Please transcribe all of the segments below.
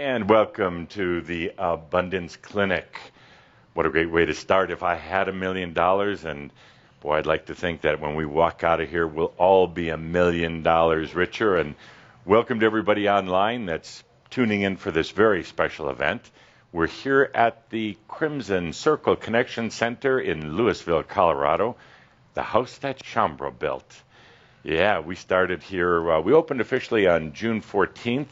And welcome to the Abundance Clinic. What a great way to start. If I had $1 million, and boy, I'd like to think that when we walk out of here, we'll all be $1 million richer. And welcome to everybody online that's tuning in for this very special event. We're here at the Crimson Circle Connection Center in Louisville, Colorado, the house that Chambra built. Yeah, we started here. We opened officially on June 14th.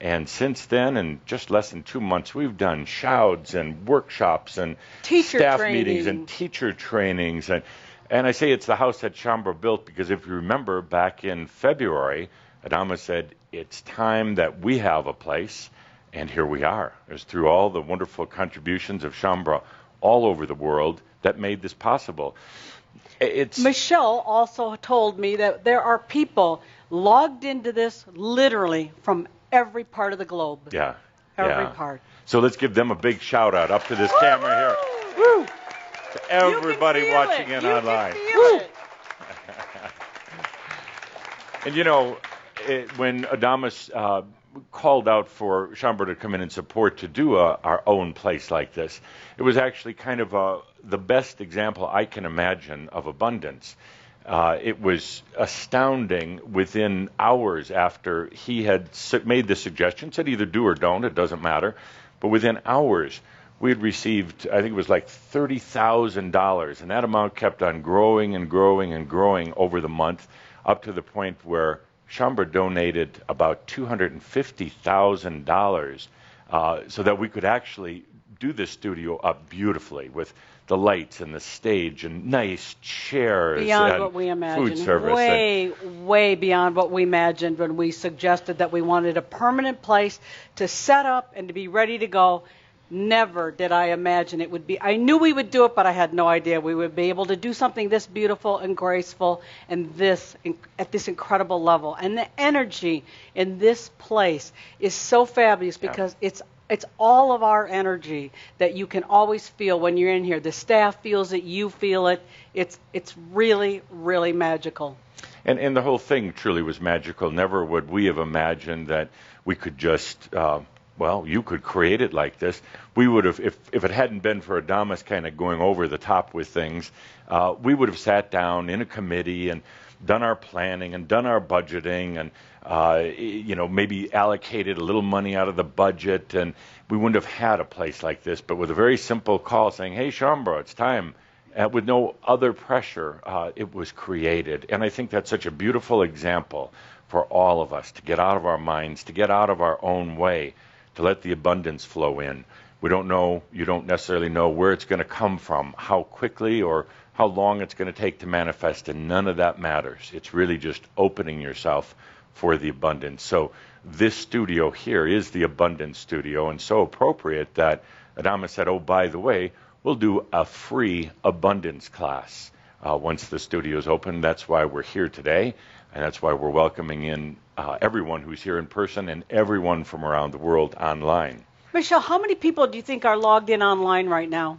And since then, in just less than 2 months, we've done shouts and workshops and staff meetings and teacher trainings. And I say it's the house that Chambra built because if you remember back in February, Adamus said, it's time that we have a place. And here we are. It was through all the wonderful contributions of Chambra all over the world that made this possible. Michelle also told me that there are people logged into this literally from every part of the globe. Yeah. Every part. So let's give them a big shout out up to this camera here. Woo! To everybody watching in online. And you know, when Adamus called out for Chambra to come in and support to do our own place like this, it was actually kind of the best example I can imagine of abundance. It was astounding within hours after he had made the suggestion, said either do or don't, it doesn't matter. But within hours, we had received, I think it was like $30,000. And that amount kept on growing and growing and growing over the month up to the point where Chambra donated about $250,000 so that we could actually do this studio up beautifully with the lights and the stage and nice chairs beyond and what we imagined. Food service. Way beyond what we imagined when we suggested that we wanted a permanent place to set up and to be ready to go. Never did I imagine it would be. I knew we would do it, but I had no idea we would be able to do something this beautiful and graceful and at this incredible level. And the energy in this place is so fabulous because it's all of our energy that you can always feel when you're in here. The staff feels it, you feel it. It's really, really magical. And the whole thing truly was magical. Never would we have imagined that we could just, you could create it like this. We would have, if it hadn't been for Adamus kind of going over the top with things, we would have sat down in a committee and done our planning and done our budgeting and maybe allocated a little money out of the budget, and we wouldn't have had a place like this. But with a very simple call saying, hey, Chambra, it's time, with no other pressure, it was created. And I think that's such a beautiful example for all of us to get out of our minds, to get out of our own way, to let the abundance flow in. We don't know, you don't necessarily know where it's going to come from, how quickly or how long it's going to take to manifest, and none of that matters. It's really just opening yourself for the abundance. So this studio here is the Abundance Studio, and so appropriate that Adamus said, oh, by the way, we'll do a free abundance class once the studio is open. That's why we're here today, and that's why we're welcoming in everyone who's here in person and everyone from around the world online. Michelle, how many people do you think are logged in online right now?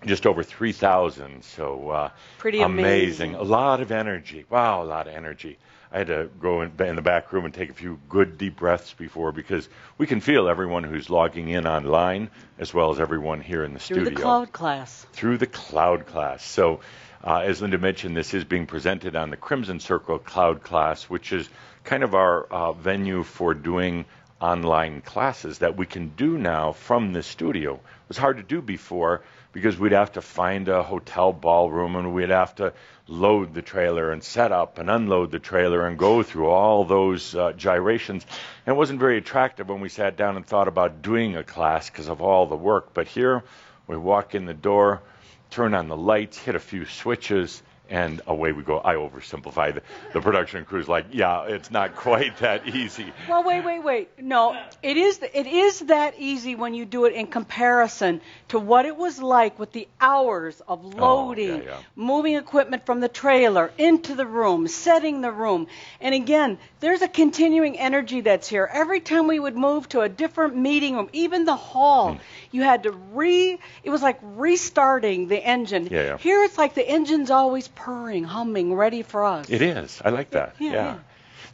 Just over 3,000, so pretty amazing. A lot of energy. Wow, a lot of energy. I had to go in the back room and take a few good deep breaths before, because we can feel everyone who's logging in online as well as everyone here in the studio. Through the cloud class. Through the cloud class. So as Linda mentioned, this is being presented on the Crimson Circle Cloud Class, which is kind of our venue for doing online classes that we can do now from the studio. It was hard to do before because we'd have to find a hotel ballroom and we'd have to load the trailer and set up and unload the trailer and go through all those gyrations. And it wasn't very attractive when we sat down and thought about doing a class because of all the work. But here we walk in the door, turn on the lights, hit a few switches, and away we go. I oversimplify. The production crew's like, yeah, it's not quite that easy. Well, wait. No, it is that easy when you do it in comparison to what it was like with the hours of loading, moving equipment from the trailer into the room, setting the room. And again, there's a continuing energy that's here. Every time we would move to a different meeting room, even the hall, you had to it was like restarting the engine. Yeah. Here it's like the engine's always purring, humming, ready for us. It is. I like that. Yeah.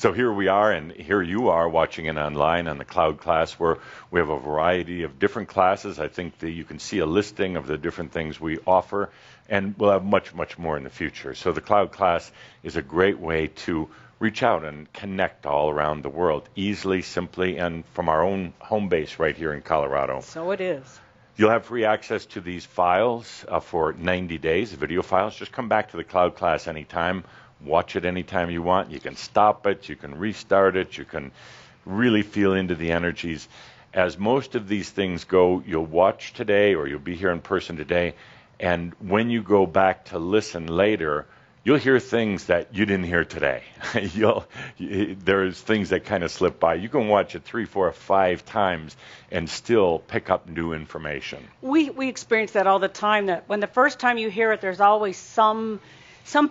So here we are, and here you are watching it online on the Cloud class, where we have a variety of different classes. I think that you can see a listing of the different things we offer, and we'll have much, much more in the future. So the Cloud class is a great way to reach out and connect all around the world, easily, simply, and from our own home base right here in Colorado. So it is. You'll have free access to these files for 90 days, video files. Just come back to the Cloud class anytime. Watch it anytime you want. You can stop it. You can restart it. You can really feel into the energies. As most of these things go, you'll watch today or you'll be here in person today. And when you go back to listen later, you'll hear things that you didn't hear today. There's things that kind of slip by. You can watch it 3, 4, 5 times and still pick up new information. We experience that all the time, that when the first time you hear it, there's always some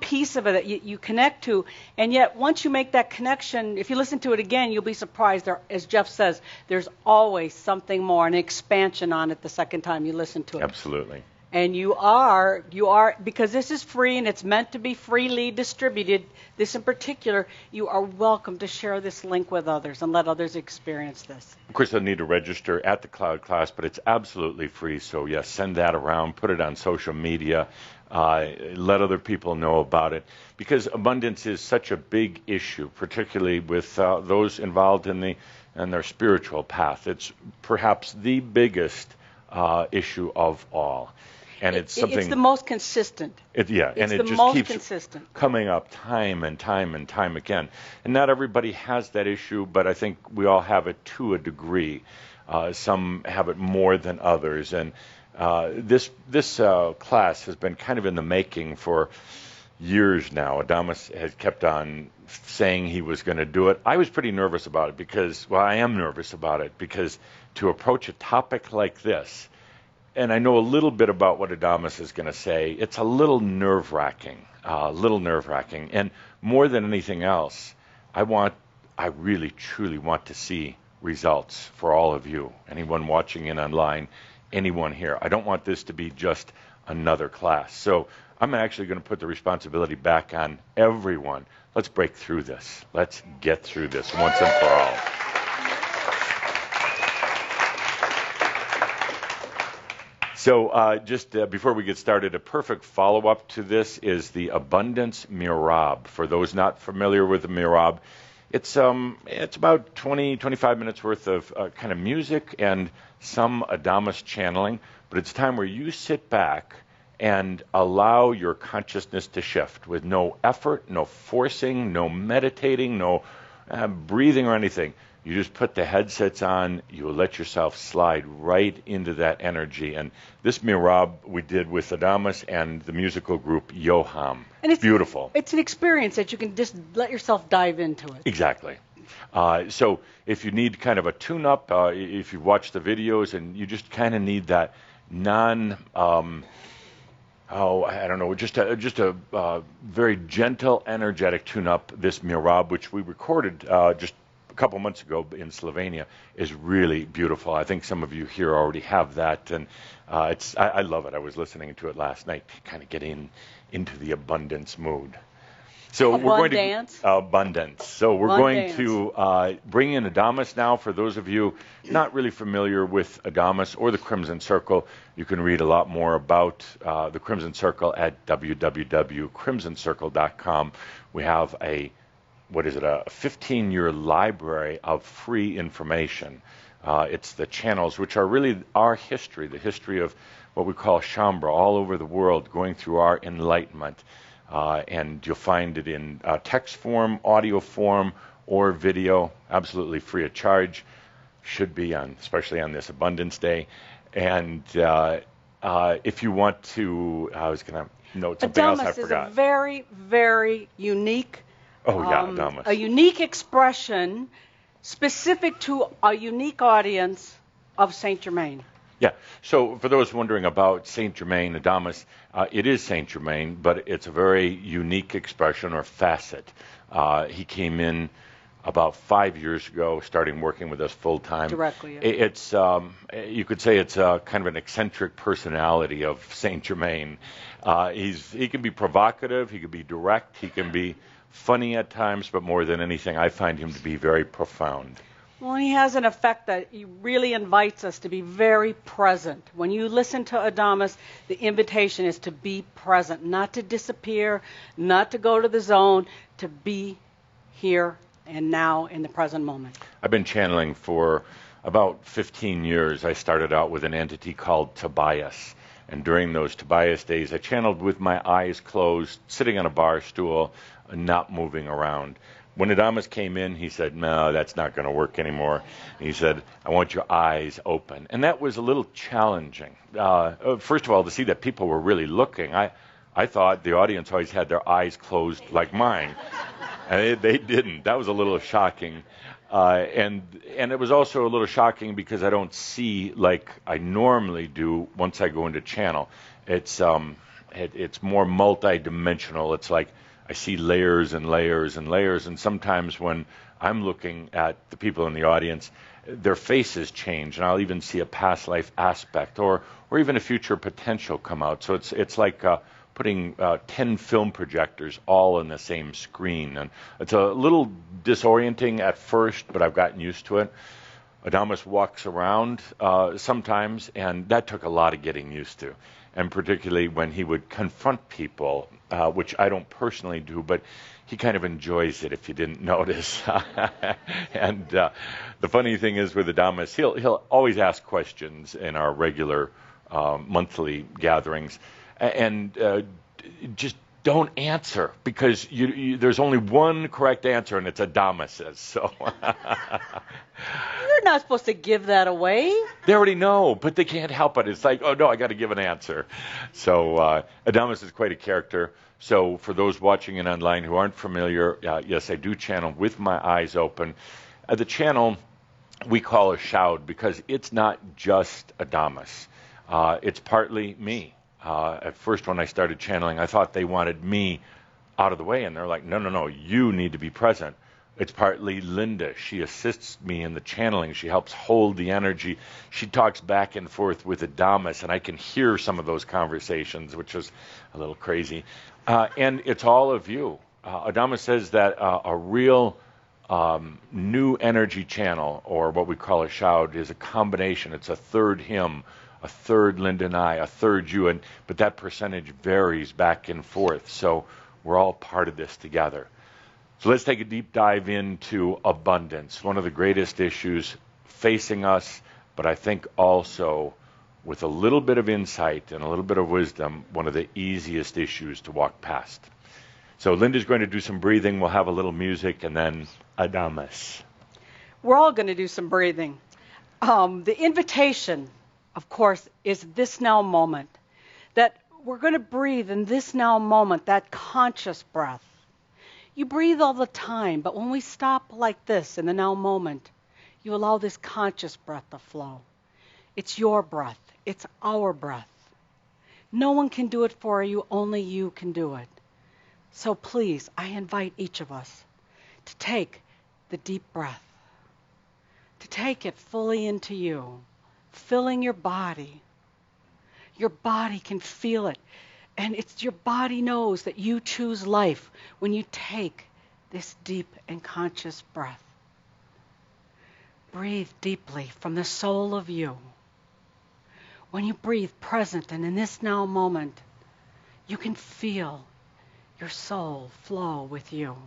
piece of it that you connect to, and yet once you make that connection, if you listen to it again, you'll be surprised. As Jeff says, there's always something more, an expansion on it the second time you listen to it. Absolutely. And you are, because this is free and it's meant to be freely distributed, this in particular, you are welcome to share this link with others and let others experience this. Of course, they'll need to register at the Cloud class, but it's absolutely free. So, yes, send that around, put it on social media, let other people know about it, because abundance is such a big issue, particularly with those involved in their spiritual path. It's perhaps the biggest issue of all. And it's something. It's the most consistent. And it just keeps consistent. Coming up time and time and time again. And not everybody has that issue, but I think we all have it to a degree. Some have it more than others. And this class has been kind of in the making for years now. Adamus has kept on saying he was going to do it. I was pretty nervous about it because, I am nervous about it because to approach a topic like this, and I know a little bit about what Adamus is going to say, it's a little nerve-wracking. And more than anything else, I really, truly want to see results for all of you, anyone watching in online, anyone here. I don't want this to be just another class. So I'm actually going to put the responsibility back on everyone. Let's break through this. Let's get through this once and for all. So just before we get started, a perfect follow-up to this is the Abundance Mirab. For those not familiar with the Mirab, it's about 25 minutes worth of kind of music and some Adamus channeling, but it's time where you sit back and allow your consciousness to shift with no effort, no forcing, no meditating, no breathing or anything. You just put the headsets on, you will let yourself slide right into that energy. And this Mirab we did with Adamus and the musical group Yoham. And it's beautiful. It's an experience that you can just let yourself dive into it. Exactly. So if you need kind of a tune-up, if you've watched the videos and you just kind of need that just a very gentle, energetic tune-up, this Mirab, which we recorded just a couple months ago in Slovenia, is really beautiful. I think some of you here already have that, and I love it. I was listening to it last night to kind of get into the abundance mood. So we're going to abundance. So we're going to bring in Adamus now. For those of you not really familiar with Adamus or the Crimson Circle, you can read a lot more about the Crimson Circle at www.crimsoncircle.com. We have a 15-year library of free information. It's the channels, which are really our history, the history of what we call Shambhala, all over the world, going through our enlightenment. And you'll find it in text form, audio form, or video, absolutely free of charge. Should be especially on this Abundance Day. And if you want to, I was going to note something else I forgot. Adamus is a very, very unique. Adamus. A unique expression specific to a unique audience of Saint-Germain. Yeah. So for those wondering about Saint-Germain, Adamus, it is Saint-Germain, but it's a very unique expression or facet. He came in about 5 years ago, starting working with us full time. Directly. Yeah. It's you could say it's kind of an eccentric personality of Saint-Germain. He can be provocative, he can be direct, he can be funny at times, but more than anything, I find him to be very profound. Well, he has an effect that he really invites us to be very present. When you listen to Adamus, the invitation is to be present, not to disappear, not to go to the zone, to be here and now in the present moment. I've been channeling for about 15 years. I started out with an entity called Tobias. And during those Tobias days, I channeled with my eyes closed, sitting on a bar stool, not moving around. When Adamus came in, he said, no, that's not going to work anymore. And he said, I want your eyes open. And that was a little challenging. First of all, to see that people were really looking. I thought the audience always had their eyes closed like mine. And they didn't. That was a little shocking. And it was also a little shocking because I don't see like I normally do once I go into channel. It's more multidimensional. It's like I see layers and layers and layers, and sometimes when I'm looking at the people in the audience, their faces change, and I'll even see a past life aspect or even a future potential come out. So it's like putting 10 film projectors all in the same screen, and it's a little disorienting at first, but I've gotten used to it. Adamus walks around sometimes, and that took a lot of getting used to. And particularly when he would confront people, which I don't personally do, but he kind of enjoys it if you didn't notice. And the funny thing is with Adamus, he'll always ask questions in our regular monthly gatherings, and just don't answer, because there's only one correct answer, and it's Adamus's. So You're not supposed to give that away. they already know, but they can't help it. It's like, oh no, I got to give an answer. So Adamus is quite a character. So for those watching it online who aren't familiar, yes, I do channel with my eyes open. The channel we call a shout because it's not just Adamus. It's partly me. At first, when I started channeling, I thought they wanted me out of the way, and they're like, no, you need to be present. It's partly Linda. She assists me in the channeling. She helps hold the energy. She talks back and forth with Adamus, and I can hear some of those conversations, which is a little crazy. And it's all of you. Adamus says that a real new energy channel, or what we call a shout, is a combination. It's a third him, a third Linda and I, a third you, but that percentage varies back and forth. So we're all part of this together. So let's take a deep dive into abundance, one of the greatest issues facing us, but I think also with a little bit of insight and a little bit of wisdom, one of the easiest issues to walk past. So Linda's going to do some breathing. We'll have a little music, and then Adamus. We're all going to do some breathing. The invitation, of course, is this now moment. That we're going to breathe in this now moment, that conscious breath. You breathe all the time, but when we stop like this in the now moment, you allow this conscious breath to flow. It's your breath. It's our breath. No one can do it for you. Only you can do it. So please, I invite each of us to take the deep breath, to take it fully into you, filling your body. Your body can feel it. And it's your body knows that you choose life when you take this deep and conscious breath. Breathe deeply from the soul of you. When you breathe present and in this now moment, you can feel your soul flow with you.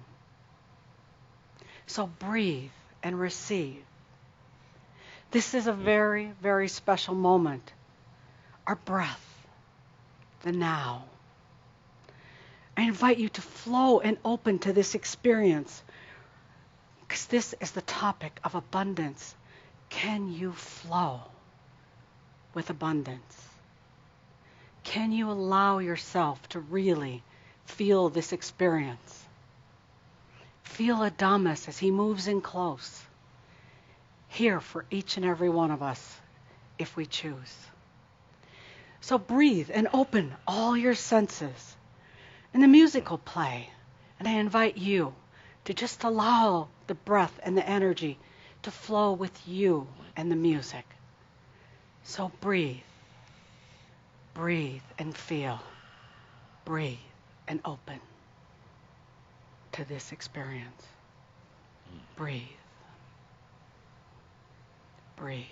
So breathe and receive. This is a very, very special moment. Our breath. The now. I invite you to flow and open to this experience, because this is the topic of abundance. Can you flow with abundance? Can you allow yourself to really feel this experience? Feel Adamus as he moves in close, here for each and every one of us, if we choose. So breathe and open all your senses. And the music will play. And I invite you to just allow the breath and the energy to flow with you and the music. So breathe. Breathe and feel. Breathe and open. to this experience. Breathe. Breathe.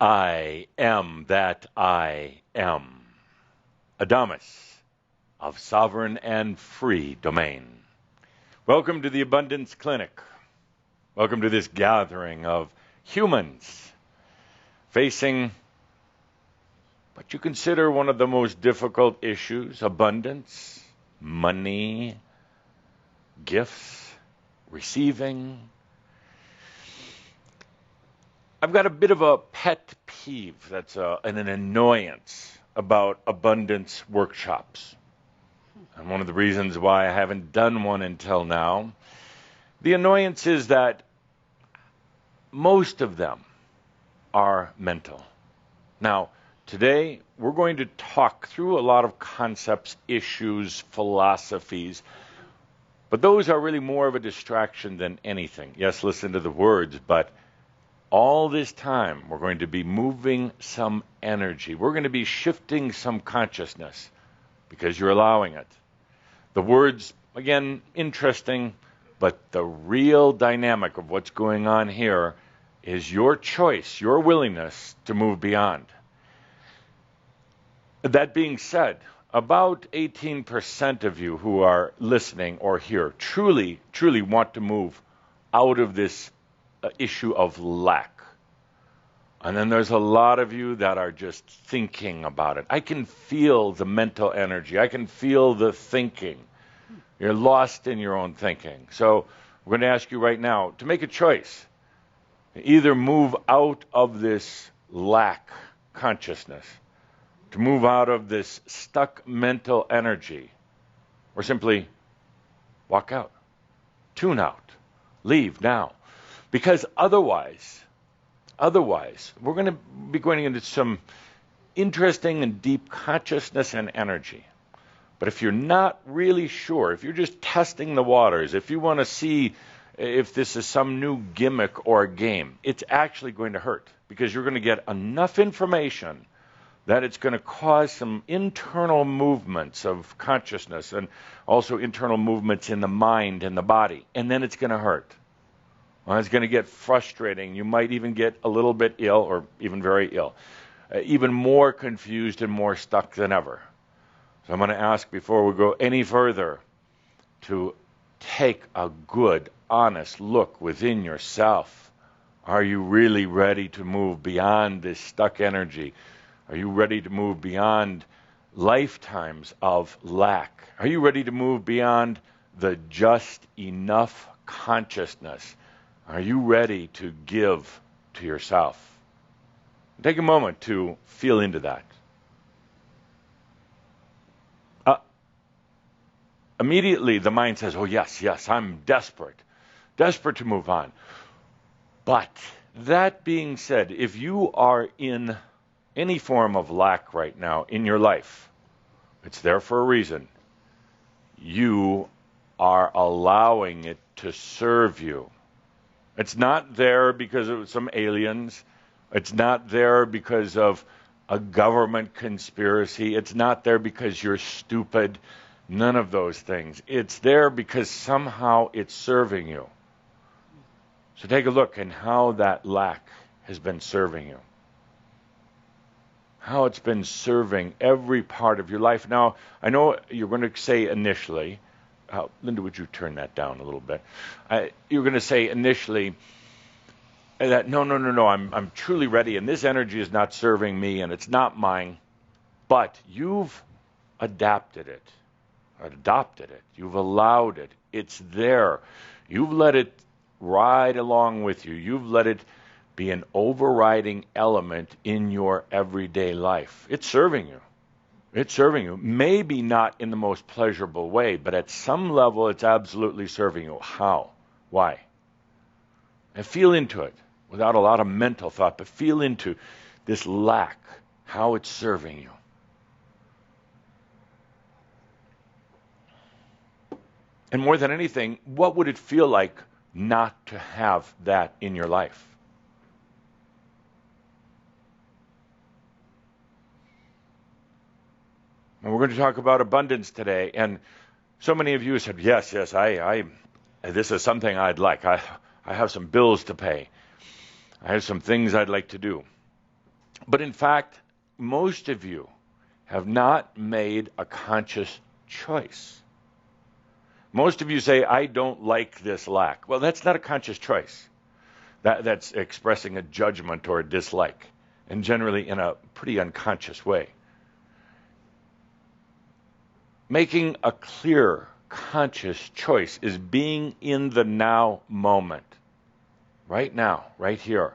I am that I am. Adamus of sovereign and free domain. Welcome to the Abundance Clinic. Welcome to this gathering of humans facing what you consider one of the most difficult issues: abundance, money, gifts, receiving. I've got a bit of a pet peeve that's an annoyance about abundance workshops. And one of the reasons why I haven't done one until now, the annoyance is that most of them are mental. Now, today we're going to talk through a lot of concepts, issues, philosophies, but those are really more of a distraction than anything. Yes, listen to the words, but all this time, we're going to be moving some energy. We're going to be shifting some consciousness because you're allowing it. The words, again, interesting, but the real dynamic of what's going on here is your choice, your willingness to move beyond. That being said, about 18% of you who are listening or here truly want to move out of this issue of lack. And then there's a lot of you that are just thinking about it. I can feel the mental energy. I can feel the thinking. You're lost in your own thinking. So we're going to ask you right now to make a choice. Either move out of this lack consciousness, to move out of this stuck mental energy, or simply walk out, tune out, leave now. Because otherwise, we're going to be going into some interesting and deep consciousness and energy. But if you're not really sure, if you're just testing the waters, if you want to see if this is some new gimmick or game, it's actually going to hurt. Because you're going to get enough information that it's going to cause some internal movements of consciousness and also internal movements in the mind and the body. And then it's going to hurt. Well, it's going to get frustrating. You might even get a little bit ill or even very ill. even more confused and more stuck than ever. So I'm going to ask, before we go any further, to take a good, honest look within yourself. Are you really ready to move beyond this stuck energy? Are you ready to move beyond lifetimes of lack? Are you ready to move beyond the just enough consciousness? Are you ready to give to yourself? Take a moment to feel into that. Immediately the mind says, oh yes, I'm desperate to move on. But that being said, if you are in any form of lack right now in your life, it's there for a reason. You are allowing it to serve you. It's not there because of some aliens. It's not there because of a government conspiracy. It's not there because you're stupid. None of those things. It's there because somehow it's serving you. So take a look at how that lack has been serving you. How it's been serving every part of your life. Now, I know you're going to say initially, Linda, would you turn that down a little bit? You're going to say initially that, no, I'm truly ready, and this energy is not serving me, and it's not mine. But you've adopted it. You've allowed it. It's there. You've let it ride along with you. You've let it be an overriding element in your everyday life. It's serving you. It's serving you. Maybe not in the most pleasurable way, but at some level it's absolutely serving you. How? Why? And feel into it without a lot of mental thought, but feel into this lack, how it's serving you. And more than anything, what would it feel like not to have that in your life? And we're going to talk about abundance today. And so many of you said, yes, this is something I'd like. I have some bills to pay. I have some things I'd like to do. But in fact, most of you have not made a conscious choice. Most of you say, I don't like this lack. Well, that's not a conscious choice. That's expressing a judgment or a dislike, and generally in a pretty unconscious way. Making a clear, conscious choice is being in the now moment. Right now, right here.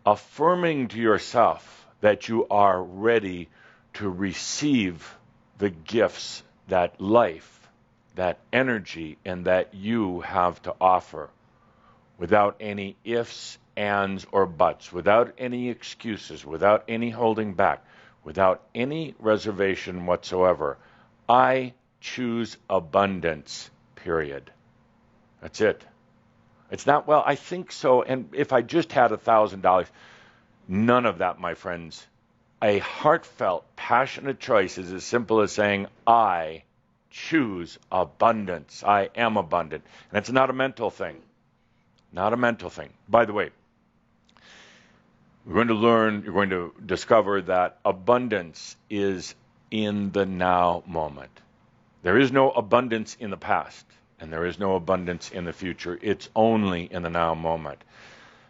Affirming to yourself that you are ready to receive the gifts that life, that energy, and that you have to offer, without any ifs, ands, or buts, without any excuses, without any holding back, without any reservation whatsoever. I choose abundance, period. That's it. It's not, well, I think so, and if I just had $1,000, none of that, my friends. A heartfelt, passionate choice is as simple as saying, I choose abundance. I am abundant. And it's not a mental thing. Not a mental thing. By the way, you're going to discover that abundance is in the now moment. There is no abundance in the past, and there is no abundance in the future. It's only in the now moment.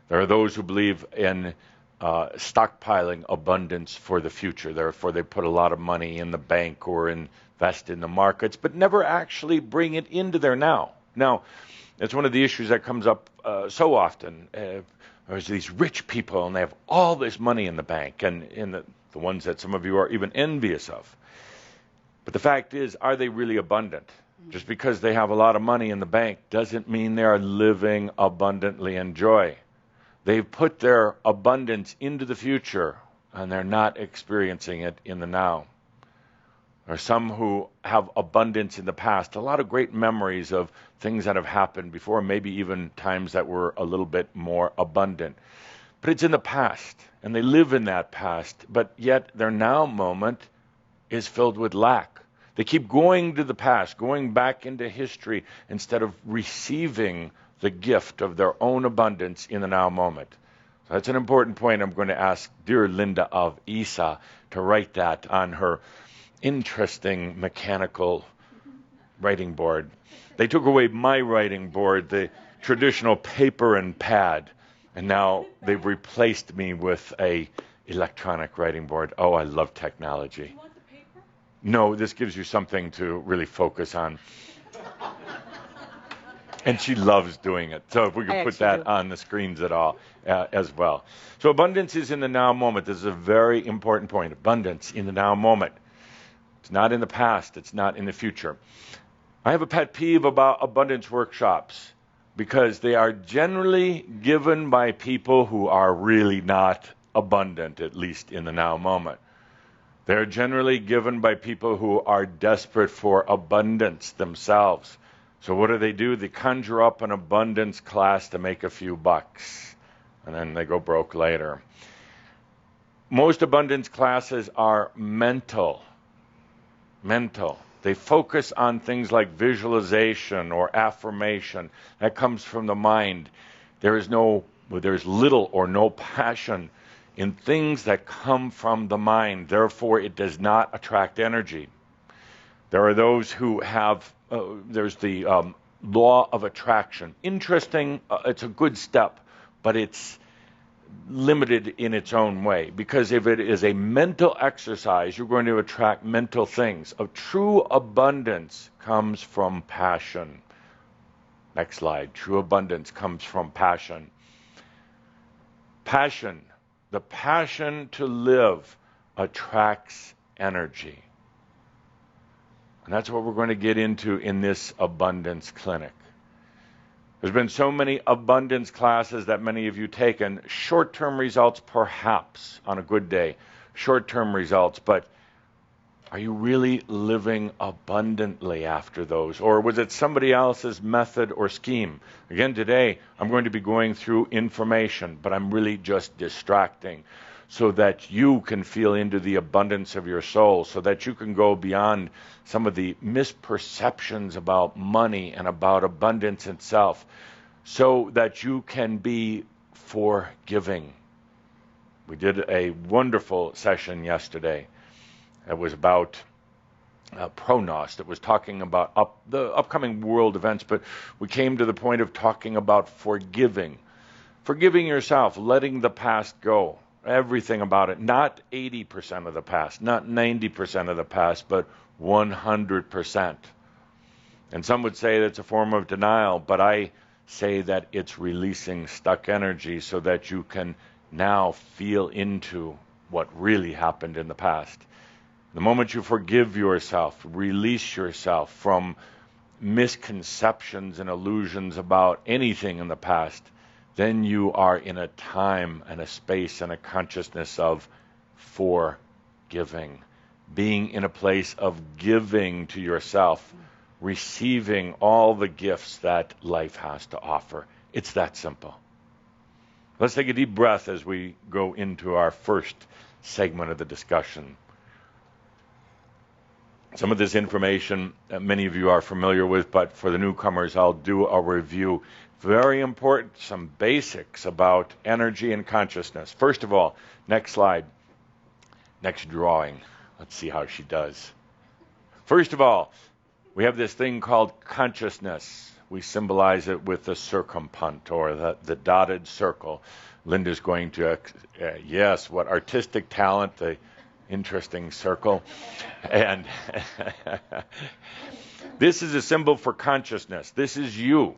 There are those who believe in stockpiling abundance for the future. Therefore, they put a lot of money in the bank or invest in the markets, but never actually bring it into their now. Now, that's one of the issues that comes up so often. There's these rich people, and they have all this money in the bank, and in the ones that some of you are even envious of. But the fact is, are they really abundant? Just because they have a lot of money in the bank doesn't mean they are living abundantly in joy. They've put their abundance into the future, and they're not experiencing it in the now. There are some who have abundance in the past, a lot of great memories of things that have happened before, maybe even times that were a little bit more abundant. But it's in the past, and they live in that past, but yet their now moment is filled with lack. They keep going to the past, going back into history, instead of receiving the gift of their own abundance in the now moment. So that's an important point. I'm going to ask dear Linda of ESA to write that on her interesting mechanical writing board. They took away my writing board, the traditional paper and pad, and now they've replaced me with a electronic writing board. Oh, I love technology. You want the paper? No, this gives you something to really focus on. And she loves doing it. So if we could put that on the screens at all as well. So abundance is in the now moment. This is a very important point. Abundance in the now moment. It's not in the past. It's not in the future. I have a pet peeve about abundance workshops because they are generally given by people who are really not abundant, at least in the now moment. They're generally given by people who are desperate for abundance themselves. So what do? They conjure up an abundance class to make a few bucks, and then they go broke later. Most abundance classes are mental. They focus on things like visualization or affirmation. That comes from the mind. There's little or no passion in things that come from the mind. Therefore, it does not attract energy. There are those who have, there's the law of attraction. Interesting, it's a good step, but it's limited in its own way. Because if it is a mental exercise, you're going to attract mental things. A true abundance comes from passion. Next slide. True abundance comes from passion. Passion, the passion to live, attracts energy. And that's what we're going to get into in this abundance clinic. There's been so many abundance classes that many of you taken. Short-term results, perhaps, on a good day. Short-term results, but are you really living abundantly after those? Or was it somebody else's method or scheme? Again, today, I'm going to be going through information, but I'm really just distracting so that you can feel into the abundance of your soul, so that you can go beyond some of the misperceptions about money and about abundance itself, so that you can be forgiving. We did a wonderful session yesterday. It was about pronos. It was talking about the upcoming world events, but we came to the point of talking about forgiving. Forgiving yourself, letting the past go. Everything about it. Not 80% of the past, not 90% of the past, but 100%. And some would say that's a form of denial, but I say that it's releasing stuck energy so that you can now feel into what really happened in the past. The moment you forgive yourself, release yourself from misconceptions and illusions about anything in the past, then you are in a time and a space and a consciousness of forgiving. Being in a place of giving to yourself, receiving all the gifts that life has to offer. It's that simple. Let's take a deep breath as we go into our first segment of the discussion. Some of this information many of you are familiar with, but for the newcomers, I'll do a review. Very important, some basics about energy and consciousness. First of all, next slide, next drawing. Let's see how she does. First of all, we have this thing called consciousness. We symbolize it with the circumpunt, or the dotted circle. Linda's going to, yes, what artistic talent, the interesting circle. And this is a symbol for consciousness. This is you.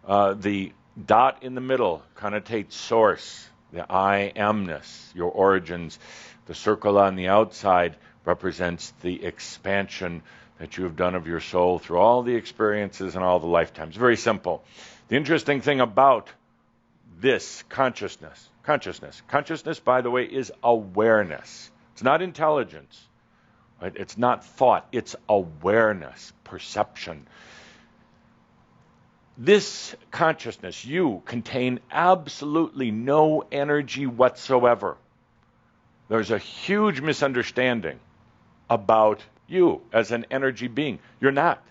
The dot in the middle connotates source, the I amness, your origins. The circle on the outside represents the expansion that you have done of your soul through all the experiences and all the lifetimes. Very simple. The interesting thing about this consciousness, by the way, is awareness. It's not intelligence. Right? It's not thought. It's awareness, perception. This consciousness, you, contain absolutely no energy whatsoever. There's a huge misunderstanding about you as an energy being. You're not.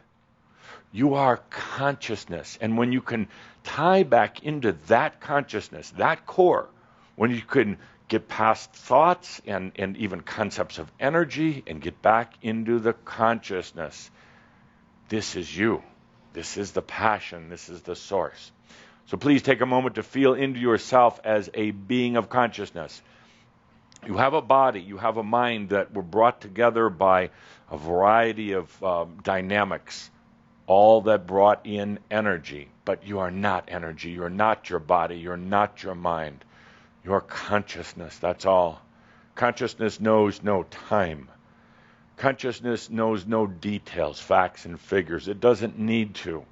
You are consciousness. And when you can tie back into that consciousness, that core, when you can get past thoughts and even concepts of energy and get back into the consciousness. This is you. This is the passion. This is the source. So please take a moment to feel into yourself as a being of consciousness. You have a body, you have a mind that were brought together by a variety of dynamics, all that brought in energy. But you are not energy. You're not your body. You're not your mind. You're consciousness, that's all. Consciousness knows no time. Consciousness knows no details, facts, and figures. It doesn't need to.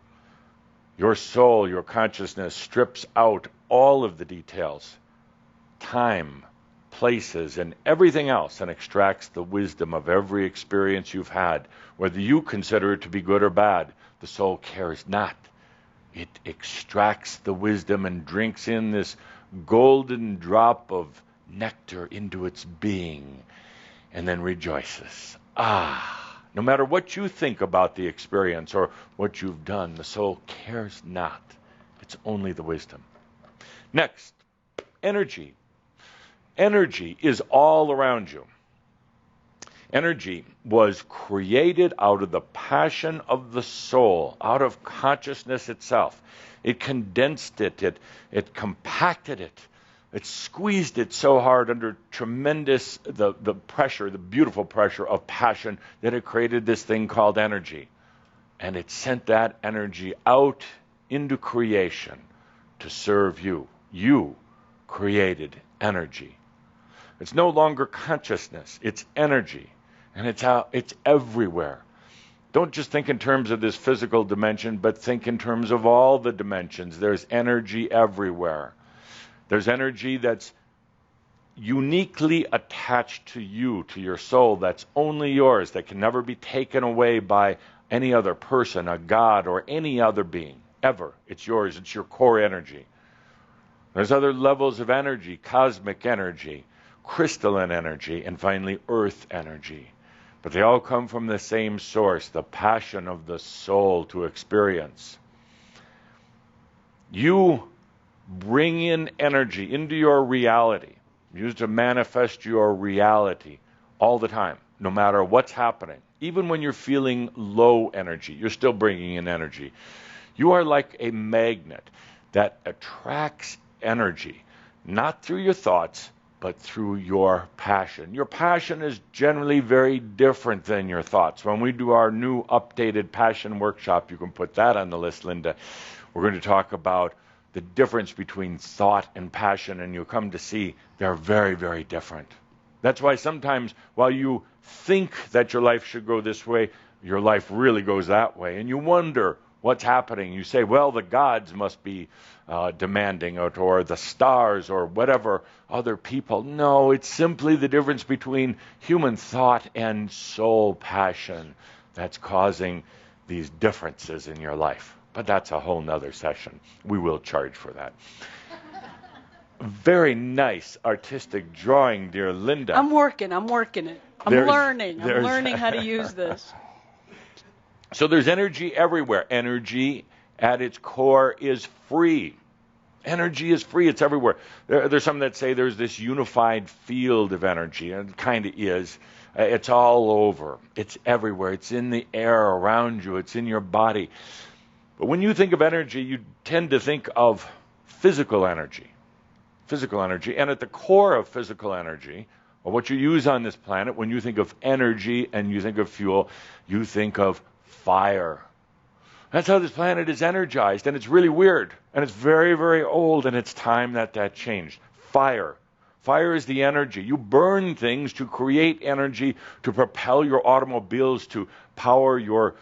Your soul, your consciousness, strips out all of the details, time, places, and everything else, and extracts the wisdom of every experience you've had. Whether you consider it to be good or bad, the soul cares not. It extracts the wisdom and drinks in this golden drop of nectar into its being, and then rejoices. No matter what you think about the experience or what you've done, the soul cares not. It's only the wisdom. Next, energy. Energy is all around you. Energy was created out of the passion of the soul, out of consciousness itself. It condensed it, it compacted it, it squeezed it so hard under tremendous, the pressure, the beautiful pressure of passion, that it created this thing called energy. And it sent that energy out into creation to serve you. You created energy. It's no longer consciousness, it's energy. And it's everywhere. Don't just think in terms of this physical dimension, but think in terms of all the dimensions. There's energy everywhere. There's energy that's uniquely attached to you, to your soul, that's only yours, that can never be taken away by any other person, a god, or any other being, ever. It's yours. It's your core energy. There's other levels of energy, cosmic energy, crystalline energy, and finally earth energy. But they all come from the same source, the passion of the soul to experience. You bring in energy into your reality, used to manifest your reality all the time, no matter what's happening. Even when you're feeling low energy, you're still bringing in energy. You are like a magnet that attracts energy, not through your thoughts, but through your passion. Your passion is generally very different than your thoughts. When we do our new updated passion workshop, you can put that on the list, Linda. We're going to talk about the difference between thought and passion, and you'll come to see they're very, very different. That's why sometimes while you think that your life should go this way, your life really goes that way, and you wonder what's happening. You say, well, the gods must be demanding it, or the stars, or whatever other people. No, it's simply the difference between human thought and soul passion that's causing these differences in your life. But that's a whole nother session. We will charge for that. Very nice artistic drawing, dear Linda. I'm working it. I'm learning how to use this. So there's energy everywhere. Energy at its core is free. Energy is free. It's everywhere. There's some that say there's this unified field of energy, and it kind of is. It's all over. It's everywhere. It's in the air around you. It's in your body. But when you think of energy, you tend to think of physical energy. Physical energy. And at the core of physical energy, or what you use on this planet, when you think of energy and you think of fuel, you think of fire. That's how this planet is energized, and it's really weird, and it's very, very old, and it's time that changed. Fire. Fire is the energy. You burn things to create energy, to propel your automobiles, to power your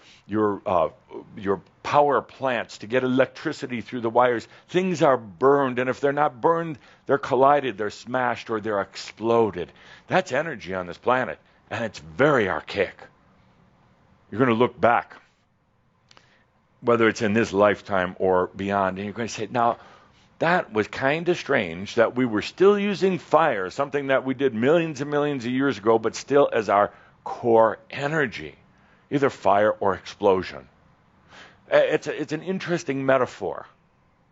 power plants, to get electricity through the wires. Things are burned, and if they're not burned, they're collided, they're smashed, or they're exploded. That's energy on this planet, and it's very archaic. You're going to look back, whether it's in this lifetime or beyond, and you're going to say, now, that was kind of strange that we were still using fire, something that we did millions and millions of years ago, but still as our core energy, either fire or explosion. It's an interesting metaphor.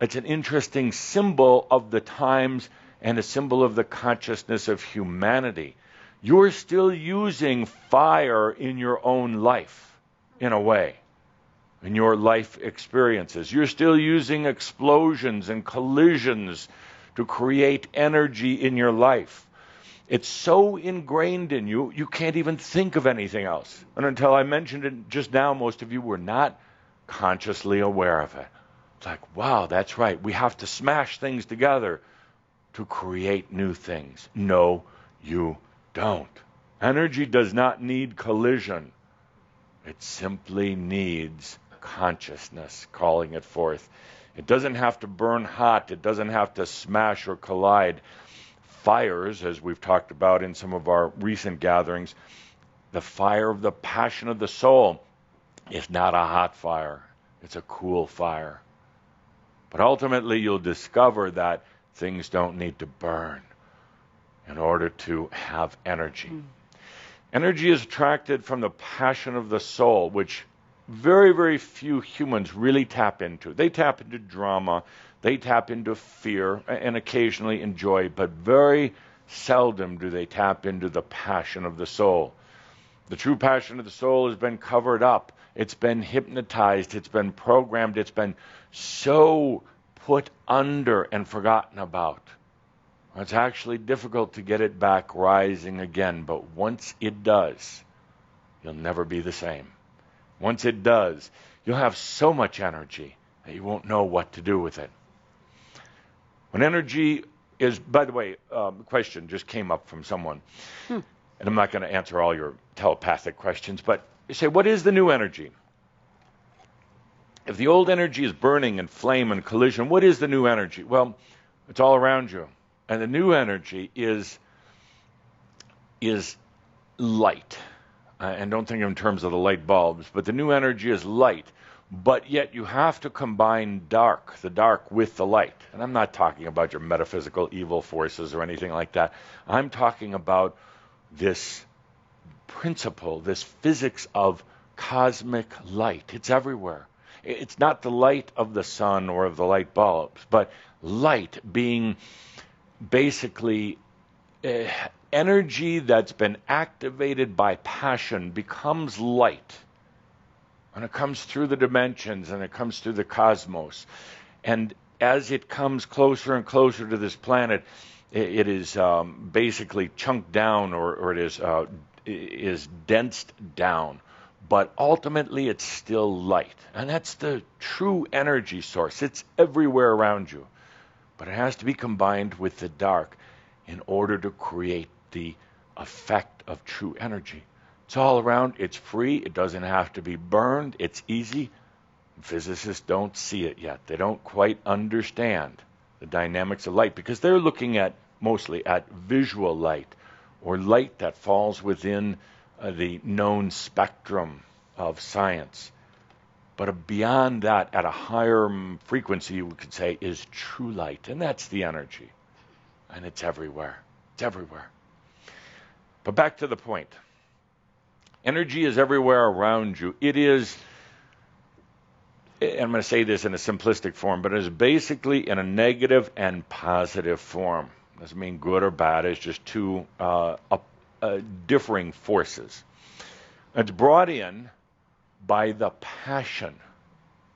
It's an interesting symbol of the times and a symbol of the consciousness of humanity. You're still using fire in your own life, in a way, in your life experiences. You're still using explosions and collisions to create energy in your life. It's so ingrained in you, you can't even think of anything else. And until I mentioned it just now, most of you were not consciously aware of it. It's like, wow, that's right. We have to smash things together to create new things. No, you don't. Energy does not need collision. It simply needs consciousness, calling it forth. It doesn't have to burn hot. It doesn't have to smash or collide. Fires, as we've talked about in some of our recent gatherings, the fire of the passion of the soul is not a hot fire. It's a cool fire. But ultimately, you'll discover that things don't need to burn in order to have energy. Energy is attracted from the passion of the soul, which very, very few humans really tap into. They tap into drama, they tap into fear, and occasionally in joy, but very seldom do they tap into the passion of the soul. The true passion of the soul has been covered up. It's been hypnotized. It's been programmed. It's been so put under and forgotten about. It's actually difficult to get it back rising again, but once it does, you'll never be the same. Once it does, you'll have so much energy that you won't know what to do with it. When energy is, by the way, a question just came up from someone, and I'm not going to answer all your telepathic questions, but you say, what is the new energy? If the old energy is burning and flame and collision, what is the new energy? Well, it's all around you. And the new energy is light. And don't think in terms of the light bulbs, but the new energy is light. But yet you have to combine the dark with the light. And I'm not talking about your metaphysical evil forces or anything like that. I'm talking about this principle, this physics of cosmic light. It's everywhere. It's not the light of the sun or of the light bulbs, but light being basically energy that's been activated by passion becomes light. And it comes through the dimensions and it comes through the cosmos. And as it comes closer and closer to this planet, it is basically chunked down or it is densed down. But ultimately, it's still light. And that's the true energy source. It's everywhere around you. But it has to be combined with the dark in order to create the effect of true energy. It's all around. It's free. It doesn't have to be burned. It's easy. Physicists don't see it yet. They don't quite understand the dynamics of light because they're looking at mostly at visual light or light that falls within the known spectrum of science. But beyond that, at a higher frequency, we could say, is true light. And that's the energy. And it's everywhere. It's everywhere. But back to the point. Energy is everywhere around you. It is, and I'm going to say this in a simplistic form, but it is basically in a negative and positive form. Doesn't mean good or bad. It's just two differing forces. It's brought in by the passion,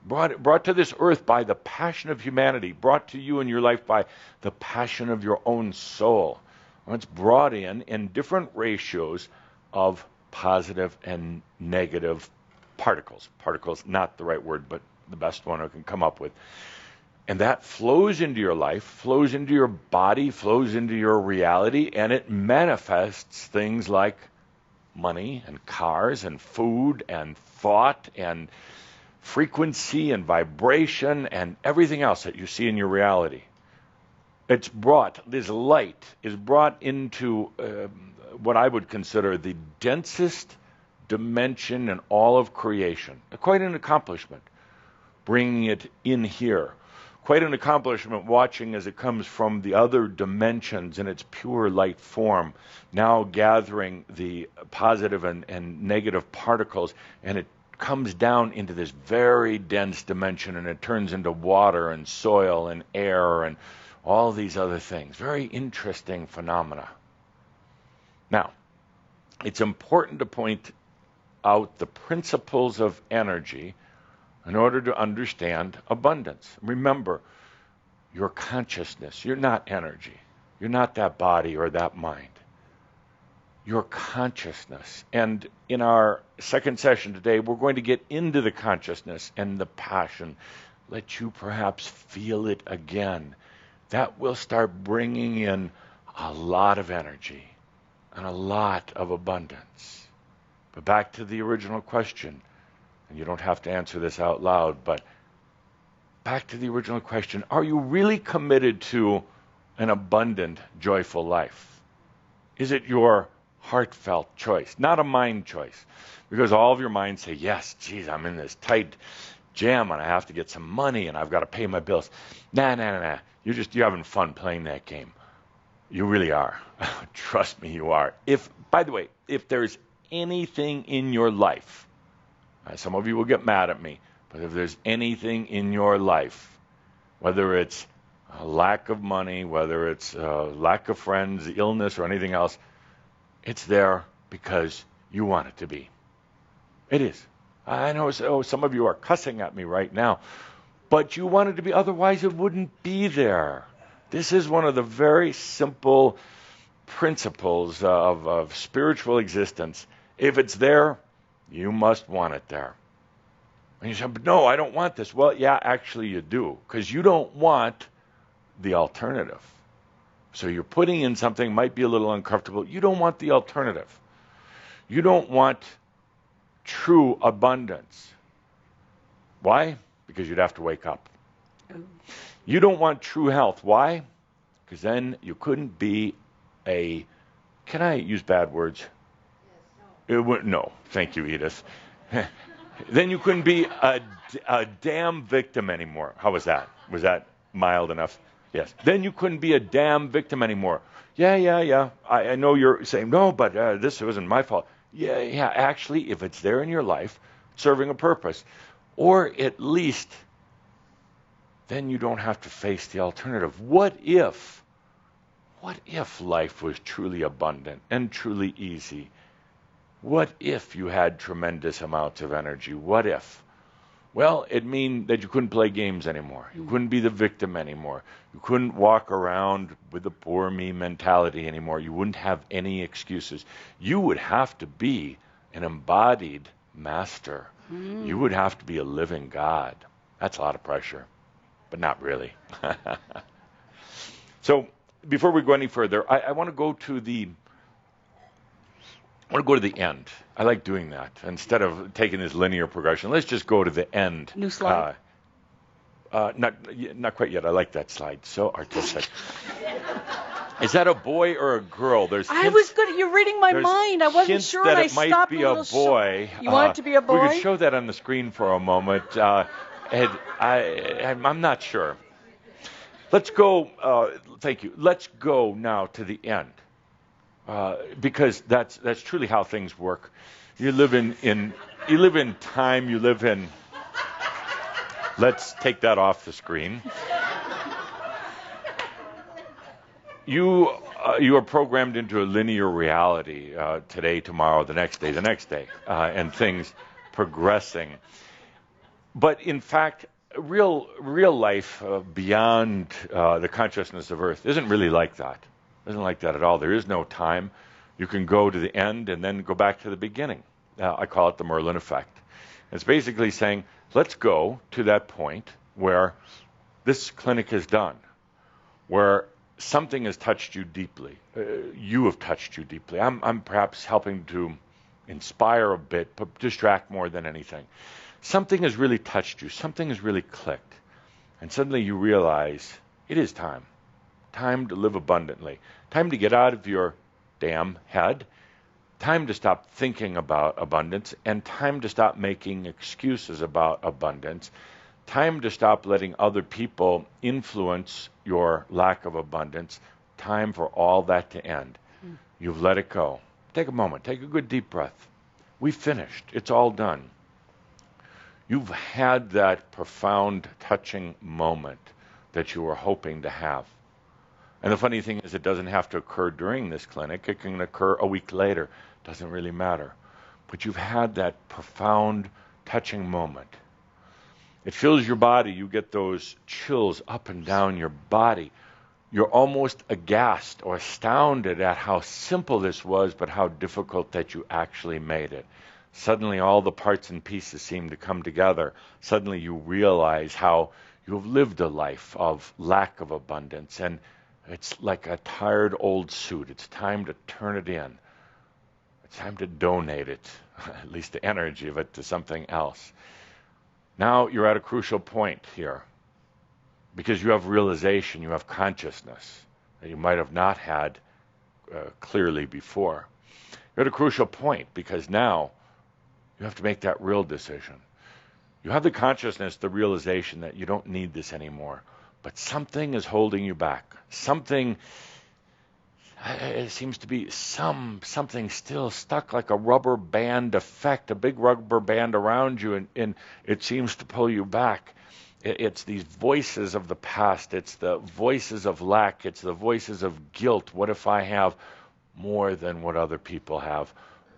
brought to this earth by the passion of humanity, brought to you in your life by the passion of your own soul. It's brought in different ratios of positive and negative particles. Particles, not the right word, but the best one I can come up with. And that flows into your life, flows into your body, flows into your reality, and it manifests things like money and cars and food and thought and frequency and vibration and everything else that you see in your reality. It's brought, this light is brought into what I would consider the densest dimension in all of creation. Quite an accomplishment, bringing it in here. Quite an accomplishment watching as it comes from the other dimensions in its pure light form, now gathering the positive and negative particles, and it comes down into this very dense dimension, and it turns into water and soil and air and all these other things. Very interesting phenomena. Now, it's important to point out the principles of energy in order to understand abundance. Remember, your consciousness, you're not energy. You're not that body or that mind. Your consciousness. And in our second session today, we're going to get into the consciousness and the passion. Let you perhaps feel it again. That will start bringing in a lot of energy and a lot of abundance. But back to the original question, and you don't have to answer this out loud, but back to the original question, are you really committed to an abundant, joyful life? Is it your heartfelt choice, not a mind choice? Because all of your minds say, yes, geez, I'm in this tight jam and I have to get some money and I've got to pay my bills. Nah. You're having fun playing that game. You really are. Trust me, you are. By the way, if there's anything in your life, some of you will get mad at me, but if there's anything in your life, whether it's a lack of money, whether it's a lack of friends, illness, or anything else, it's there because you want it to be. It is. I know some of you are cussing at me right now, but you want it to be, otherwise it wouldn't be there. This is one of the very simple principles of spiritual existence. If it's there, you must want it there. And you say, but no, I don't want this. Well, yeah, actually you do, because you don't want the alternative. So you're putting in something, might be a little uncomfortable. You don't want the alternative. You don't want true abundance. Why? Because you'd have to wake up. You don't want true health. Why? Because then you couldn't be can I use bad words? Yes, no, thank you, Edith. Then you couldn't be a damn victim anymore. How was that? Was that mild enough? Yes. Then you couldn't be a damn victim anymore. Yeah. I know you're saying, no, but this wasn't my fault. Yeah. Actually, if it's there in your life, serving a purpose, or at least then you don't have to face the alternative. What if life was truly abundant and truly easy? What if you had tremendous amounts of energy? What if? Well, it'd mean that you couldn't play games anymore. You couldn't be the victim anymore. You couldn't walk around with the poor me mentality anymore. You wouldn't have any excuses. You would have to be an embodied master. You would have to be a living God. That's a lot of pressure, but not really. So before we go any further, I want to go to the end. I like doing that. Instead of taking this linear progression, let's just go to the end. New slide. Not quite yet. I like that slide. So artistic. Is that a boy or a girl? You're reading my mind. I wasn't sure, that and I it might stopped be a a little boy. You want it to be a boy? We could show that on the screen for a moment. I'm not sure. Let's go. Thank you. Let's go now to the end, because that's truly how things work. You live in time. You live in. Let's take that off the screen. You are programmed into a linear reality, today, tomorrow, the next day, and things progressing. But in fact, real life beyond the consciousness of Earth isn't really like that. Isn't like that at all. There is no time. You can go to the end and then go back to the beginning. I call it the Merlin effect. It's basically saying, let's go to that point where this clinic is done, where something has touched you deeply. You have touched you deeply. I'm perhaps helping to inspire a bit, but distract more than anything. Something has really touched you. Something has really clicked. And suddenly you realize it is time. Time to live abundantly. Time to get out of your damn head. Time to stop thinking about abundance, and time to stop making excuses about abundance. Time to stop letting other people influence your lack of abundance. Time for all that to end. You've let it go. Take a moment. Take a good deep breath. We finished. It's all done. You've had that profound, touching moment that you were hoping to have. And the funny thing is, it doesn't have to occur during this clinic. It can occur a week later. Doesn't really matter. But you've had that profound, touching moment. It fills your body. You get those chills up and down your body. You're almost aghast or astounded at how simple this was, but how difficult that you actually made it. Suddenly all the parts and pieces seem to come together. Suddenly you realize how you have lived a life of lack of abundance, and it's like a tired old suit. It's time to turn it in. It's time to donate it, at least the energy of it, to something else. Now you're at a crucial point here, because you have realization, you have consciousness that you might have not had clearly before. You're at a crucial point because now you have to make that real decision. You have the consciousness, the realization that you don't need this anymore, but something is holding you back. Something, it seems to be something still stuck like a rubber band effect, a big rubber band around you, and it seems to pull you back. It's these voices of the past. It's the voices of lack. It's the voices of guilt. What if I have more than what other people have?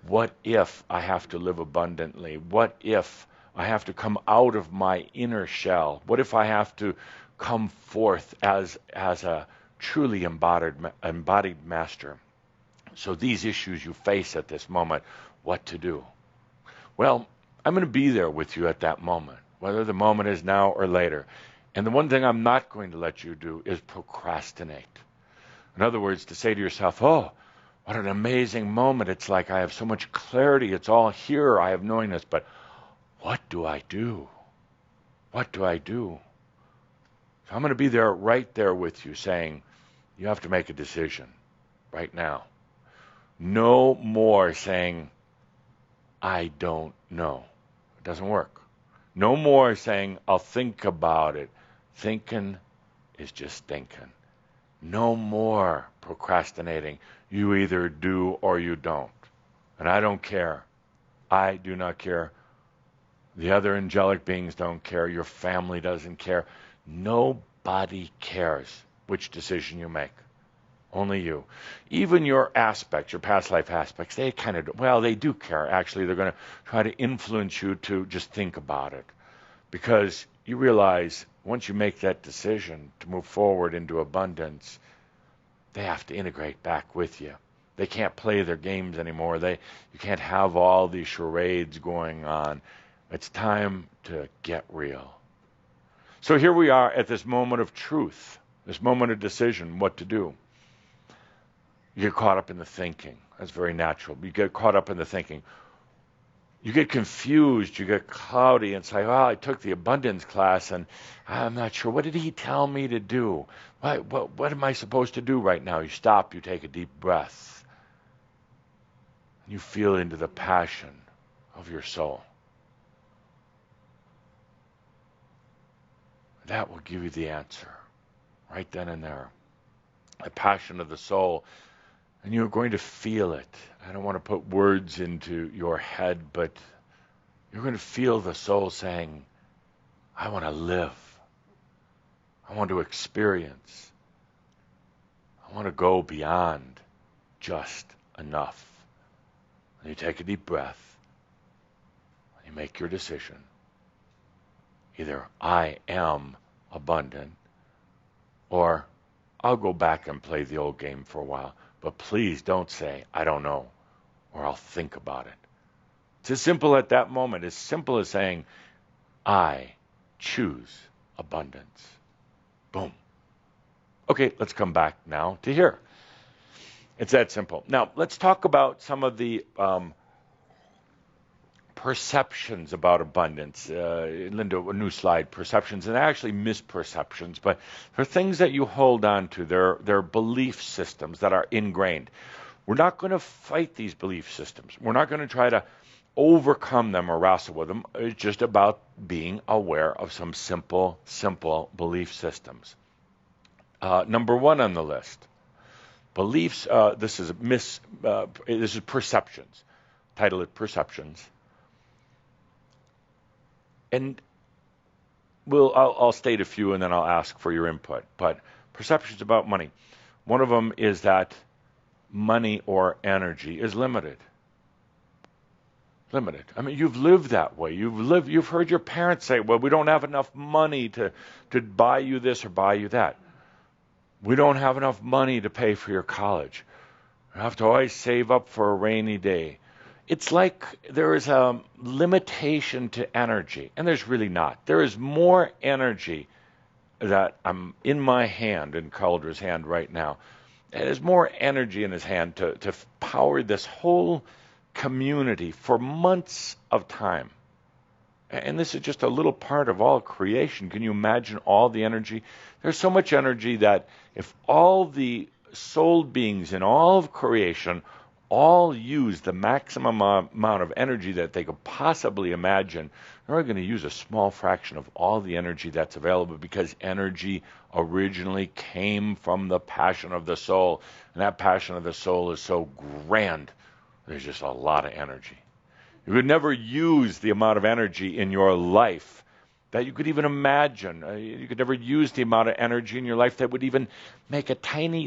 What if I have to live abundantly? What if I have to come out of my inner shell? What if I have to come forth as a truly embodied master? So these issues you face at this moment, what to do? Well, I'm going to be there with you at that moment, whether the moment is now or later. And the one thing I'm not going to let you do is procrastinate. In other words, to say to yourself, oh, what an amazing moment. It's like I have so much clarity. It's all here. I have knowingness. But what do I do? What do I do? So I'm going to be there, right there with you, saying, you have to make a decision right now. No more saying, I don't know. It doesn't work. No more saying, I'll think about it. Thinking is just thinking. No more procrastinating. You either do or you don't. And I don't care. I do not care. The other angelic beings don't care. Your family doesn't care. Nobody cares which decision you make. Only you. Even your aspects, your past life aspects, they kind of, well, they do care. Actually, they're going to try to influence you to just think about it. Because you realize once you make that decision to move forward into abundance, they have to integrate back with you. They can't play their games anymore. You can't have all these charades going on. It's time to get real. So here we are at this moment of truth, this moment of decision, what to do. You get caught up in the thinking. That's very natural. You get caught up in the thinking. You get confused, you get cloudy, and say, well, I took the abundance class, and I'm not sure. What did he tell me to do? What am I supposed to do right now? You stop, you take a deep breath. You feel into the passion of your soul. That will give you the answer, right then and there. The passion of the soul. And you're going to feel it. I don't want to put words into your head, but you're going to feel the soul saying, I want to live. I want to experience. I want to go beyond just enough. And you take a deep breath. And you make your decision. Either I am abundant, or I'll go back and play the old game for a while. But please don't say, I don't know, or I'll think about it. It's as simple at that moment, as simple as saying, I choose abundance. Boom. Okay, let's come back now to here. It's that simple. Now, let's talk about some of the perceptions about abundance. Linda, a new slide, perceptions, and actually misperceptions, but they're things that you hold on to. They're belief systems that are ingrained. We're not going to fight these belief systems. We're not going to try to overcome them or wrestle with them. It's just about being aware of some simple belief systems. Number one on the list, beliefs. This is perceptions. Title it Perceptions. And I'll state a few and then I'll ask for your input. But perceptions about money. One of them is that money or energy is limited. Limited. I mean, you've lived that way. You've heard your parents say, well, we don't have enough money to buy you this or buy you that. We don't have enough money to pay for your college. You have to always save up for a rainy day. It's like there is a limitation to energy, and there's really not. There is more energy that I'm in my hand, in Calder's hand right now. There's more energy in his hand to power this whole community for months of time. And this is just a little part of all creation. Can you imagine all the energy? There's so much energy that if all the soul beings in all of creation all use the maximum amount of energy that they could possibly imagine, they're only going to use a small fraction of all the energy that's available, because energy originally came from the passion of the soul. And that passion of the soul is so grand. There's just a lot of energy. You could never use the amount of energy in your life that you could even imagine. You could never use the amount of energy in your life that would even make a tiny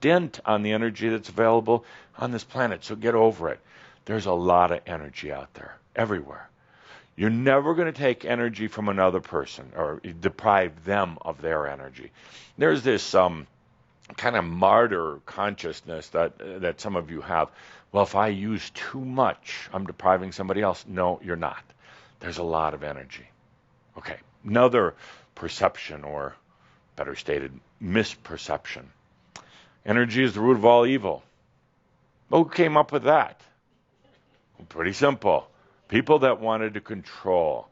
dent on the energy that's available on this planet. So get over it. There's a lot of energy out there, everywhere. You're never going to take energy from another person or deprive them of their energy. There's this kind of martyr consciousness that some of you have. Well, if I use too much, I'm depriving somebody else. No, you're not. There's a lot of energy. Okay, another perception, or better stated, misperception. Energy is the root of all evil. Well, who came up with that? Well, pretty simple. People that wanted to control.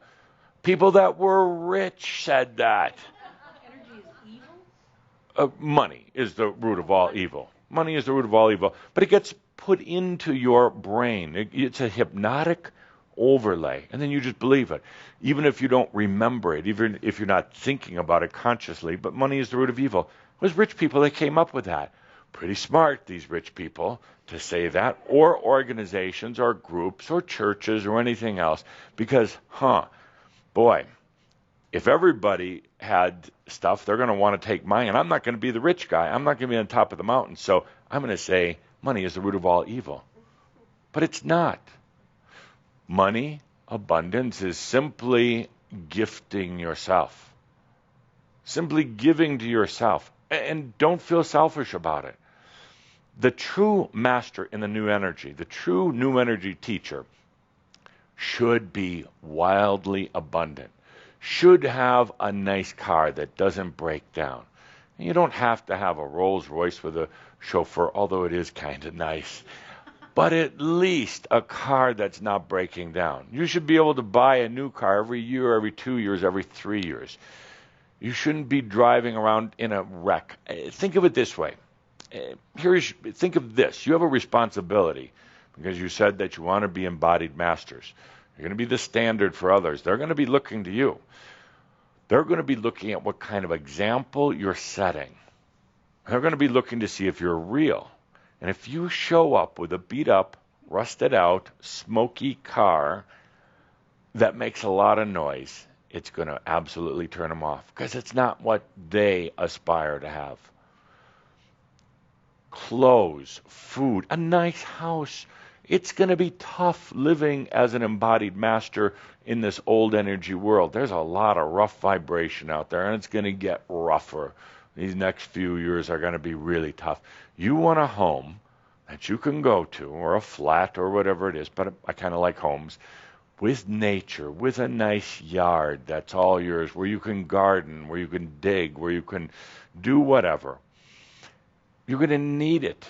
People that were rich said that. Energy is evil? Money is the root of all evil. Money is the root of all evil. But it gets put into your brain. It's a hypnotic overlay, and then you just believe it, even if you don't remember it, even if you're not thinking about it consciously. But money is the root of evil. It was rich people that came up with that. Pretty smart, these rich people, to say that, or organizations or groups or churches or anything else, because, boy, if everybody had stuff, they're going to want to take mine, and I'm not going to be the rich guy. I'm not going to be on top of the mountain, so I'm going to say money is the root of all evil. But it's not. Money, abundance, is simply gifting yourself. Simply giving to yourself. And don't feel selfish about it. The true master in the new energy, the true new energy teacher, should be wildly abundant. Should have a nice car that doesn't break down. You don't have to have a Rolls Royce with a chauffeur, although it is kind of nice. But at least a car that's not breaking down. You should be able to buy a new car every year, every 2 years, every 3 years. You shouldn't be driving around in a wreck. Think of it this way. Think of this. You have a responsibility, because you said that you want to be embodied masters. You're going to be the standard for others. They're going to be looking to you. They're going to be looking at what kind of example you're setting. They're going to be looking to see if you're real. And if you show up with a beat-up, rusted-out, smoky car that makes a lot of noise, it's going to absolutely turn them off, because it's not what they aspire to have. Clothes, food, a nice house. It's going to be tough living as an embodied master in this old energy world. There's a lot of rough vibration out there, and it's going to get rougher. These next few years are going to be really tough. You want a home that you can go to, or a flat, or whatever it is, but I kind of like homes, with nature, with a nice yard that's all yours, where you can garden, where you can dig, where you can do whatever. You're going to need it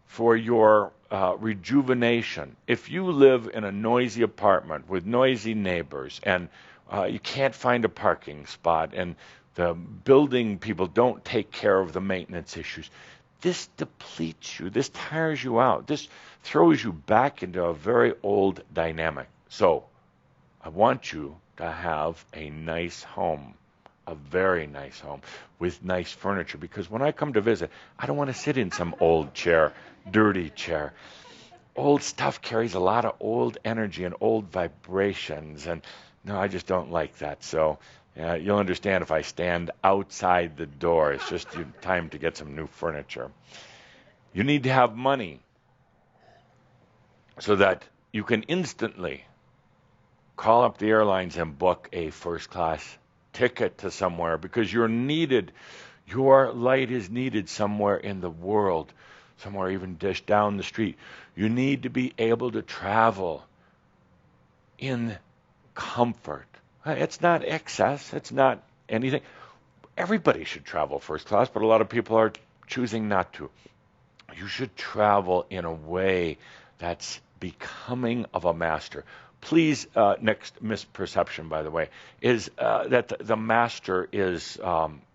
for your rejuvenation. If you live in a noisy apartment with noisy neighbors, and you can't find a parking spot, and the building people don't take care of the maintenance issues, this depletes you. This tires you out. This throws you back into a very old dynamic. So I want you to have a nice home, a very nice home, with nice furniture, because when I come to visit, I don't want to sit in some old chair, dirty chair. Old stuff carries a lot of old energy and old vibrations, and No, I just don't like that. So you'll understand if I stand outside the door. It's just time to get some new furniture. You need to have money so that you can instantly call up the airlines and book a first class ticket to somewhere because you're needed. Your light is needed somewhere in the world, somewhere even just down the street. You need to be able to travel in comfort. It's not excess. It's not anything. Everybody should travel first class, but a lot of people are choosing not to. You should travel in a way that's becoming of a master. Please, next misperception, by the way, is that the master is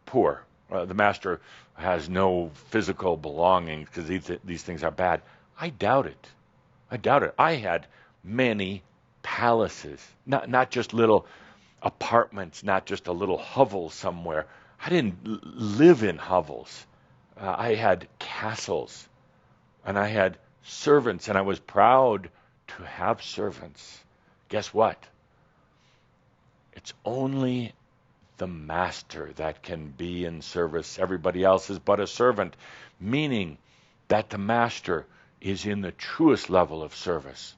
poor. The master has no physical belongings because these things are bad. I doubt it. I doubt it. I had many palaces, not just little apartments, not just a little hovel somewhere. I didn't live in hovels. I had castles, and I had servants, and I was proud to have servants. Guess what? It's only the master that can be in service. Everybody else is but a servant, meaning that the master is in the truest level of service,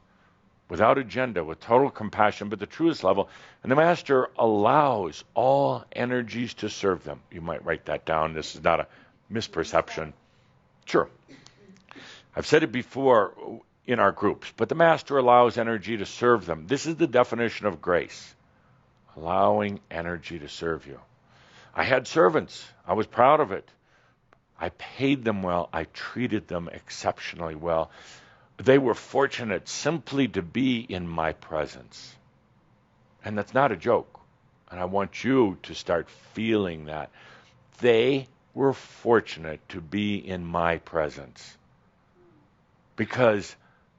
without agenda, with total compassion, but the truest level. And the master allows all energies to serve them. You might write that down. This is not a misperception. Sure. I've said it before in our groups, but the master allows energy to serve them. This is the definition of grace, allowing energy to serve you. I had servants. I was proud of it. I paid them well. I treated them exceptionally well. They were fortunate simply to be in my presence. And that's not a joke. And I want you to start feeling that. They were fortunate to be in my presence. Because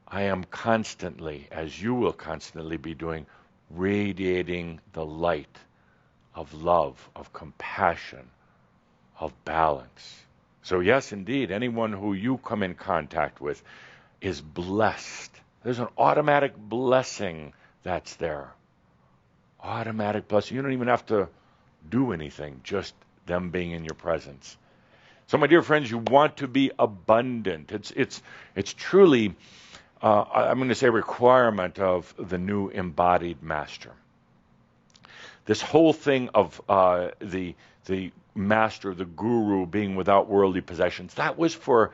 I am constantly, as you will constantly be doing, radiating the light of love, of compassion, of balance. So yes, indeed, anyone who you come in contact with is blessed. There's an automatic blessing that's there. Automatic blessing. You don't even have to do anything, just them being in your presence. So my dear friends, you want to be abundant. It's truly, I'm going to say, requirement of the new embodied master. This whole thing of the master, the guru, being without worldly possessions, that was for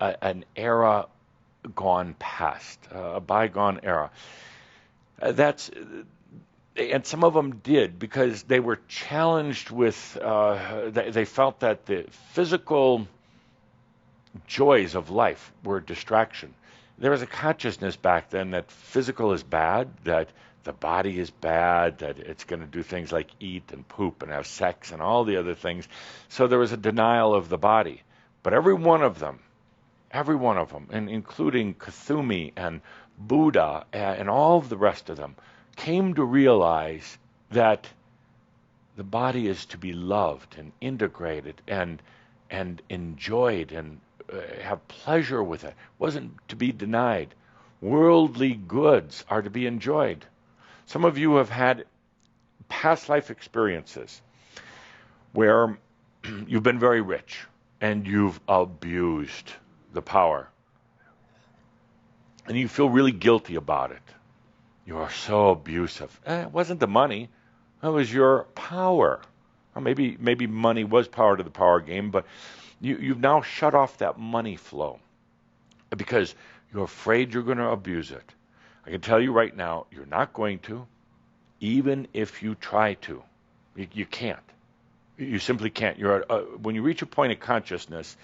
an era gone past, a bygone era. And some of them did because they were challenged with, they felt that the physical joys of life were a distraction. There was a consciousness back then that physical is bad, that the body is bad, that it's going to do things like eat and poop and have sex and all the other things. So there was a denial of the body. But every one of them, and including Kuthumi and Buddha and all of the rest of them, came to realize that the body is to be loved and integrated and enjoyed and have pleasure with it. It wasn't to be denied. Worldly goods are to be enjoyed. Some of you have had past life experiences where you've been very rich and you've abused the power. And you feel really guilty about it. You are so abusive. It wasn't the money. It was your power. Or maybe money was power to the power game, but you've now shut off that money flow because you're afraid you're going to abuse it. I can tell you right now, you're not going to, even if you try to. You can't. You simply can't. When you reach a point of consciousness,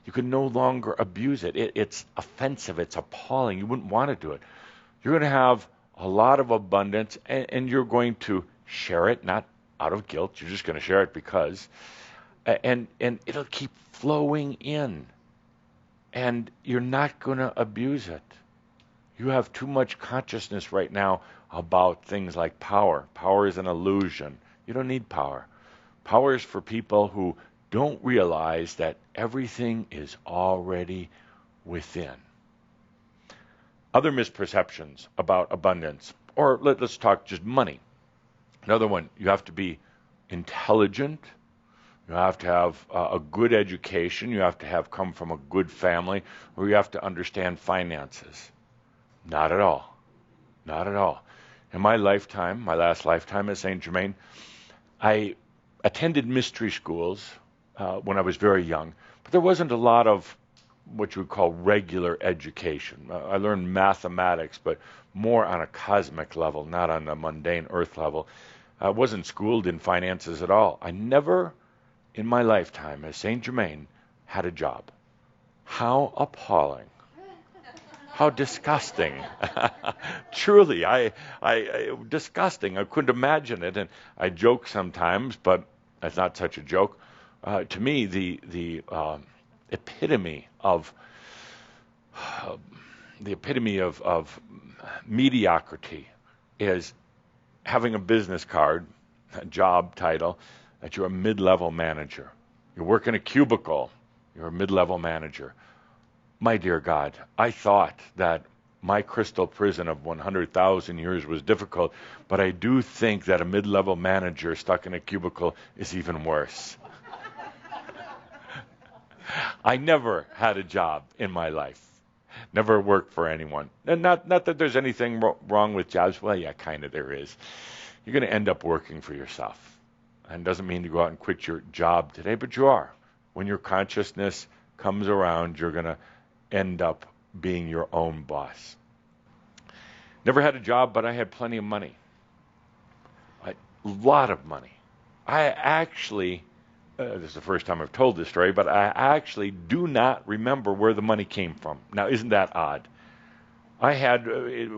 you can no longer abuse it. It's offensive. It's appalling. You wouldn't want to do it. You're going to have a lot of abundance, and you're going to share it, not out of guilt. You're just going to share it because, and it'll keep flowing in, and you're not going to abuse it. You have too much consciousness right now about things like power. Power is an illusion. You don't need power. Power is for people who don't realize that everything is already within. Other misperceptions about abundance, or let's talk just money. Another one, you have to be intelligent. You have to have a good education. You have to have come from a good family, or you have to understand finances. Not at all. Not at all. In my lifetime, my last lifetime at Saint Germain, I attended mystery schools when I was very young, but there wasn't a lot of what you would call regular education. I learned mathematics, but more on a cosmic level, not on a mundane earth level. I wasn't schooled in finances at all. I never, in my lifetime at Saint Germain, had a job. How appalling. How disgusting. Truly, disgusting. I couldn't imagine it. And I joke sometimes, but it's not such a joke. To me, the epitome of mediocrity is having a business card, a job title, that you're a mid-level manager. You work in a cubicle, you're a mid-level manager. My dear God, I thought that my crystal prison of 100,000 years was difficult, but I do think that a mid-level manager stuck in a cubicle is even worse. I never had a job in my life. Never worked for anyone. And not that there's anything wrong with jobs. Well, yeah, kind of there is. You're going to end up working for yourself. And it doesn't mean to go out and quit your job today, but you are. When your consciousness comes around, you're going to end up being your own boss. Never had a job, but I had plenty of money. A lot of money. I actually, this is the first time I've told this story, but I actually do not remember where the money came from. Now, isn't that odd? I had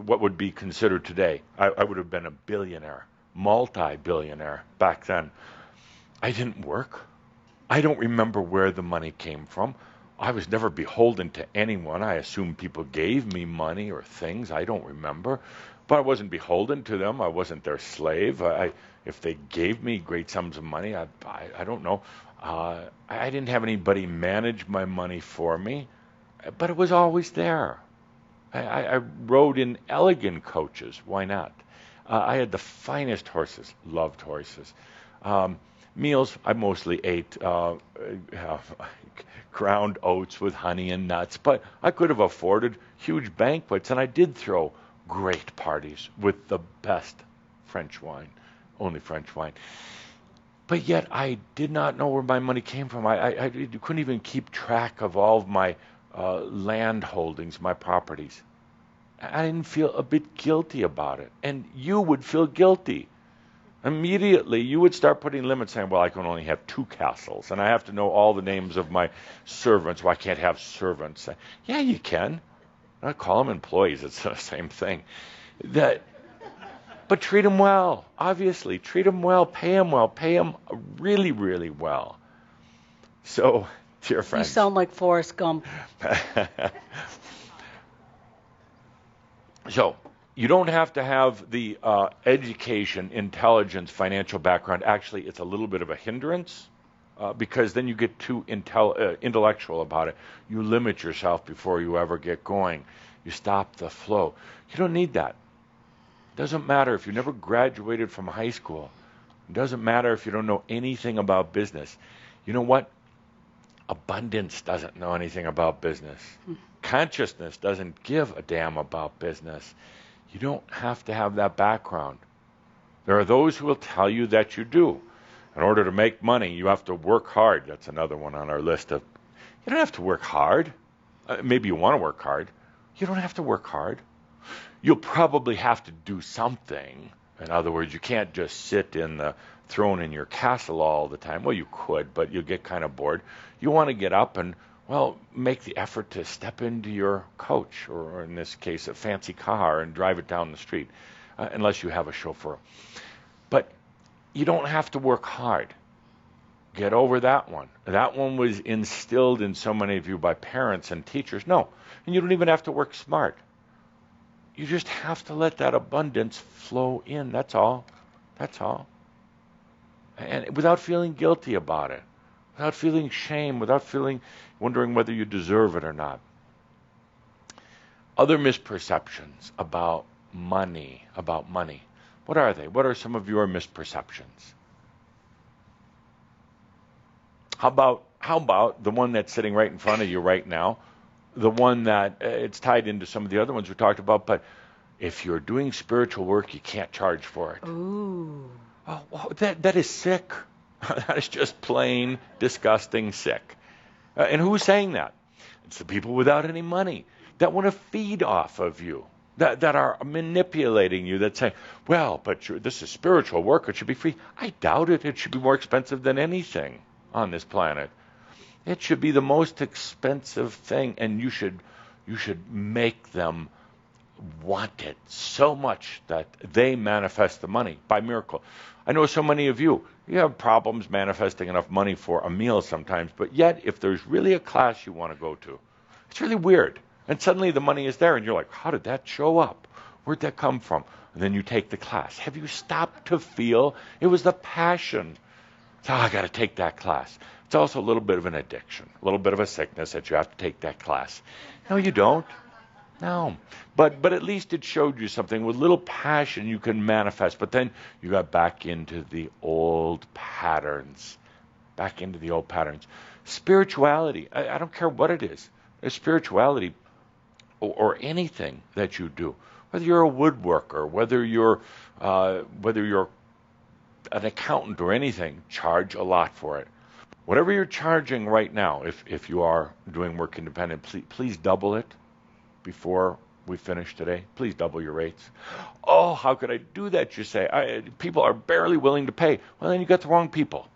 what would be considered today, I would have been a billionaire, multi-billionaire back then. I didn't work. I don't remember where the money came from. I was never beholden to anyone. I assume people gave me money or things. I don't remember. But I wasn't beholden to them. I wasn't their slave. If they gave me great sums of money, I don't know. I didn't have anybody manage my money for me, but it was always there. I rode in elegant coaches. Why not? I had the finest horses. Loved horses. Meals, I mostly ate ground oats with honey and nuts, but I could have afforded huge banquets, and I did throw great parties with the best French wine, only French wine. But yet I did not know where my money came from. I couldn't even keep track of all of my land holdings, my properties. I didn't feel a bit guilty about it, and you would feel guilty. Immediately, you would start putting limits, saying, well, I can only have 2 castles, and I have to know all the names of my servants. Well, I can't have servants. Yeah, you can. I call them employees. It's the same thing. But treat them well, obviously. Treat them well. Pay them really, really well. So, dear friends. You sound like Forrest Gump. So, you don't have to have the education, intelligence, financial background. Actually, it's a little bit of a hindrance because then you get too intellectual about it. You limit yourself before you ever get going. You stop the flow. You don't need that. It doesn't matter if you never graduated from high school. It doesn't matter if you don't know anything about business. You know what? Abundance doesn't know anything about business. Consciousness doesn't give a damn about business. You don't have to have that background. There are those who will tell you that you do. In order to make money, you have to work hard. That's another one on our list of, you don't have to work hard. Maybe you want to work hard. You don't have to work hard. You'll probably have to do something. In other words, you can't just sit in the throne in your castle all the time. Well, you could, but you'll get kind of bored. You want to get up and, well, make the effort to step into your coach, or in this case, a fancy car, and drive it down the street, unless you have a chauffeur. But you don't have to work hard. Get over that one. That one was instilled in so many of you by parents and teachers. No, and you don't even have to work smart. You just have to let that abundance flow in. That's all. That's all. And without feeling guilty about it, without feeling shame, without wondering whether you deserve it or not. Other misperceptions about money. What are they? What are some of your misperceptions? How about the one that's sitting right in front of you right now? The one that it's tied into some of the other ones we talked about, but if you're doing spiritual work, you can't charge for it. Ooh. Oh, that is sick. That is just plain disgusting sick. And who's saying that? It's the people without any money that want to feed off of you, that are manipulating you, that say, well, but this is spiritual work, it should be free. I doubt it. It should be more expensive than anything on this planet. It should be the most expensive thing, and you should make them want it so much that they manifest the money by miracle. I know so many of you have problems manifesting enough money for a meal sometimes, but yet if there's really a class you want to go to, it's really weird. And suddenly the money is there, and you're like, how did that show up? Where'd that come from? And then you take the class. Have you stopped to feel? It was the passion. So, I got to take that class. It's also a little bit of an addiction, a little bit of a sickness that you have to take that class. No, you don't. No. But at least it showed you something. With little passion you can manifest. But then you got back into the old patterns. Back into the old patterns. Spirituality, I don't care what it is. Spirituality or anything that you do, whether you're a woodworker, whether you're an accountant or anything, charge a lot for it. Whatever you're charging right now, if you are doing work independent, please double it before we finish today. Please double your rates. Oh, how could I do that, you say? People are barely willing to pay. Well, then you got the wrong people.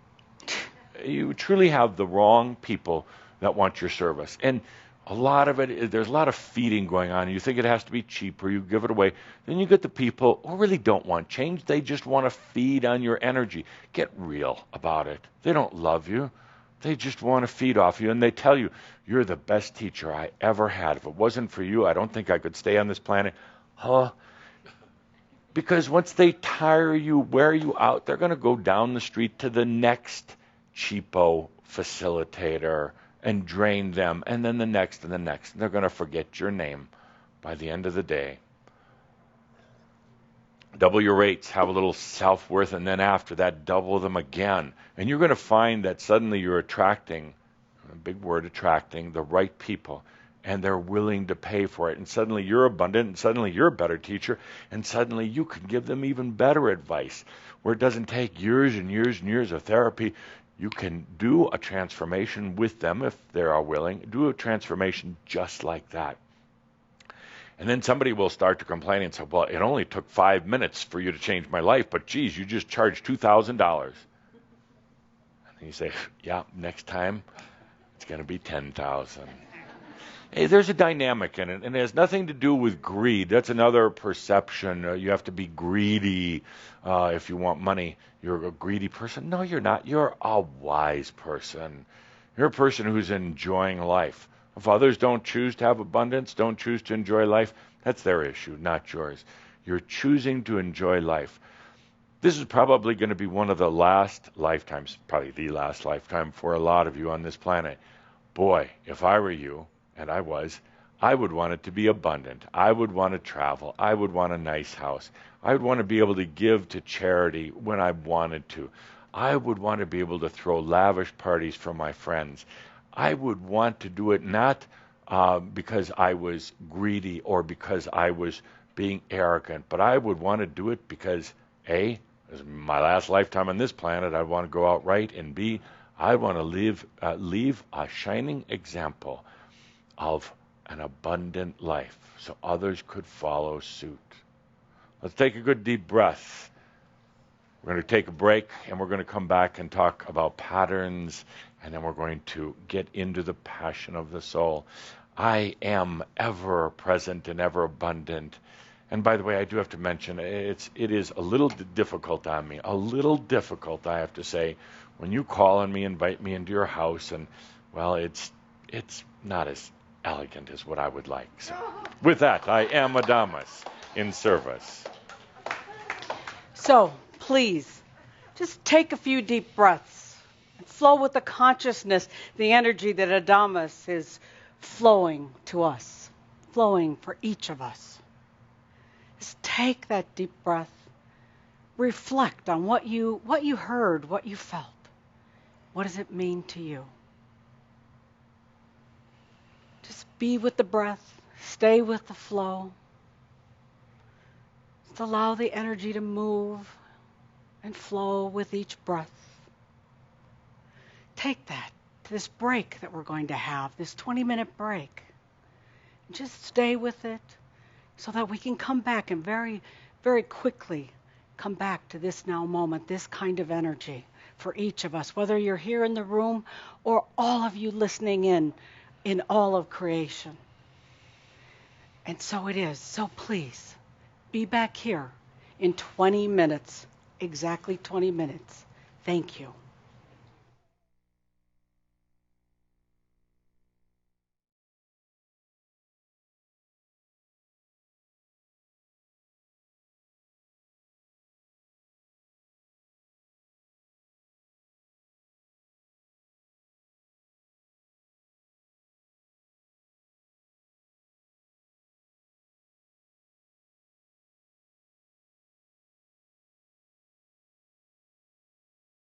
You truly have the wrong people that want your service. And a lot of it, there's a lot of feeding going on. You think it has to be cheaper, you give it away. Then you get the people who really don't want change. They just want to feed on your energy. Get real about it. They don't love you. They just want to feed off you. And they tell you, you're the best teacher I ever had. If it wasn't for you, I don't think I could stay on this planet. Huh? Because once they tire you, wear you out, they're going to go down the street to the next cheapo facilitator and drain them, and then the next and the next. And they're going to forget your name by the end of the day. Double your rates, have a little self-worth, and then after that, double them again. And you're going to find that suddenly you're attracting, a big word, attracting, the right people, and they're willing to pay for it. And suddenly you're abundant, and suddenly you're a better teacher, and suddenly you can give them even better advice, where it doesn't take years and years and years of therapy. You can do a transformation with them if they are willing. Do a transformation just like that. And then somebody will start to complain and say, well, it only took 5 minutes for you to change my life, but geez, you just charged $2,000. And you say, yeah, next time it's going to be $10,000. Hey, there's a dynamic in it, and it has nothing to do with greed. That's another perception. You have to be greedy if you want money. You're a greedy person. No, you're not. You're a wise person. You're a person who's enjoying life. If others don't choose to have abundance, don't choose to enjoy life, that's their issue, not yours. You're choosing to enjoy life. This is probably going to be one of the last lifetimes, probably the last lifetime for a lot of you on this planet. Boy, if I were you, and I would want it to be abundant. I would want to travel. I would want a nice house. I would want to be able to give to charity when I wanted to. I would want to be able to throw lavish parties for my friends. I would want to do it not because I was greedy or because I was being arrogant, but I would want to do it because, A, this is my last lifetime on this planet, I want to go out right, and B, I want to leave a shining example of an abundant life so others could follow suit. Let's take a good deep breath. We're going to take a break, and we're going to come back and talk about patterns, and then we're going to get into the passion of the soul. I am ever present and ever abundant. And by the way, I do have to mention, it is a little difficult on me, a little difficult, I have to say, when you call on me, invite me into your house, and, well, it's not as elegant as what I would like. So, with that, I am Adamus in service. So, please, just take a few deep breaths and flow with the consciousness, the energy that Adamus is flowing to us, flowing for each of us. Just take that deep breath reflect on what you heard, what you felt. What does it mean to you? Just be with the breath. Stay with the flow. Just allow the energy to move and flow with each breath. Take that to this break that we're going to have, this 20-minute break. And just stay with it so that we can come back and very, very quickly come back to this now moment, this kind of energy for each of us, whether you're here in the room or all of you listening in all of creation. And so it is. So please, be back here in 20 minutes, exactly 20 minutes. Thank you.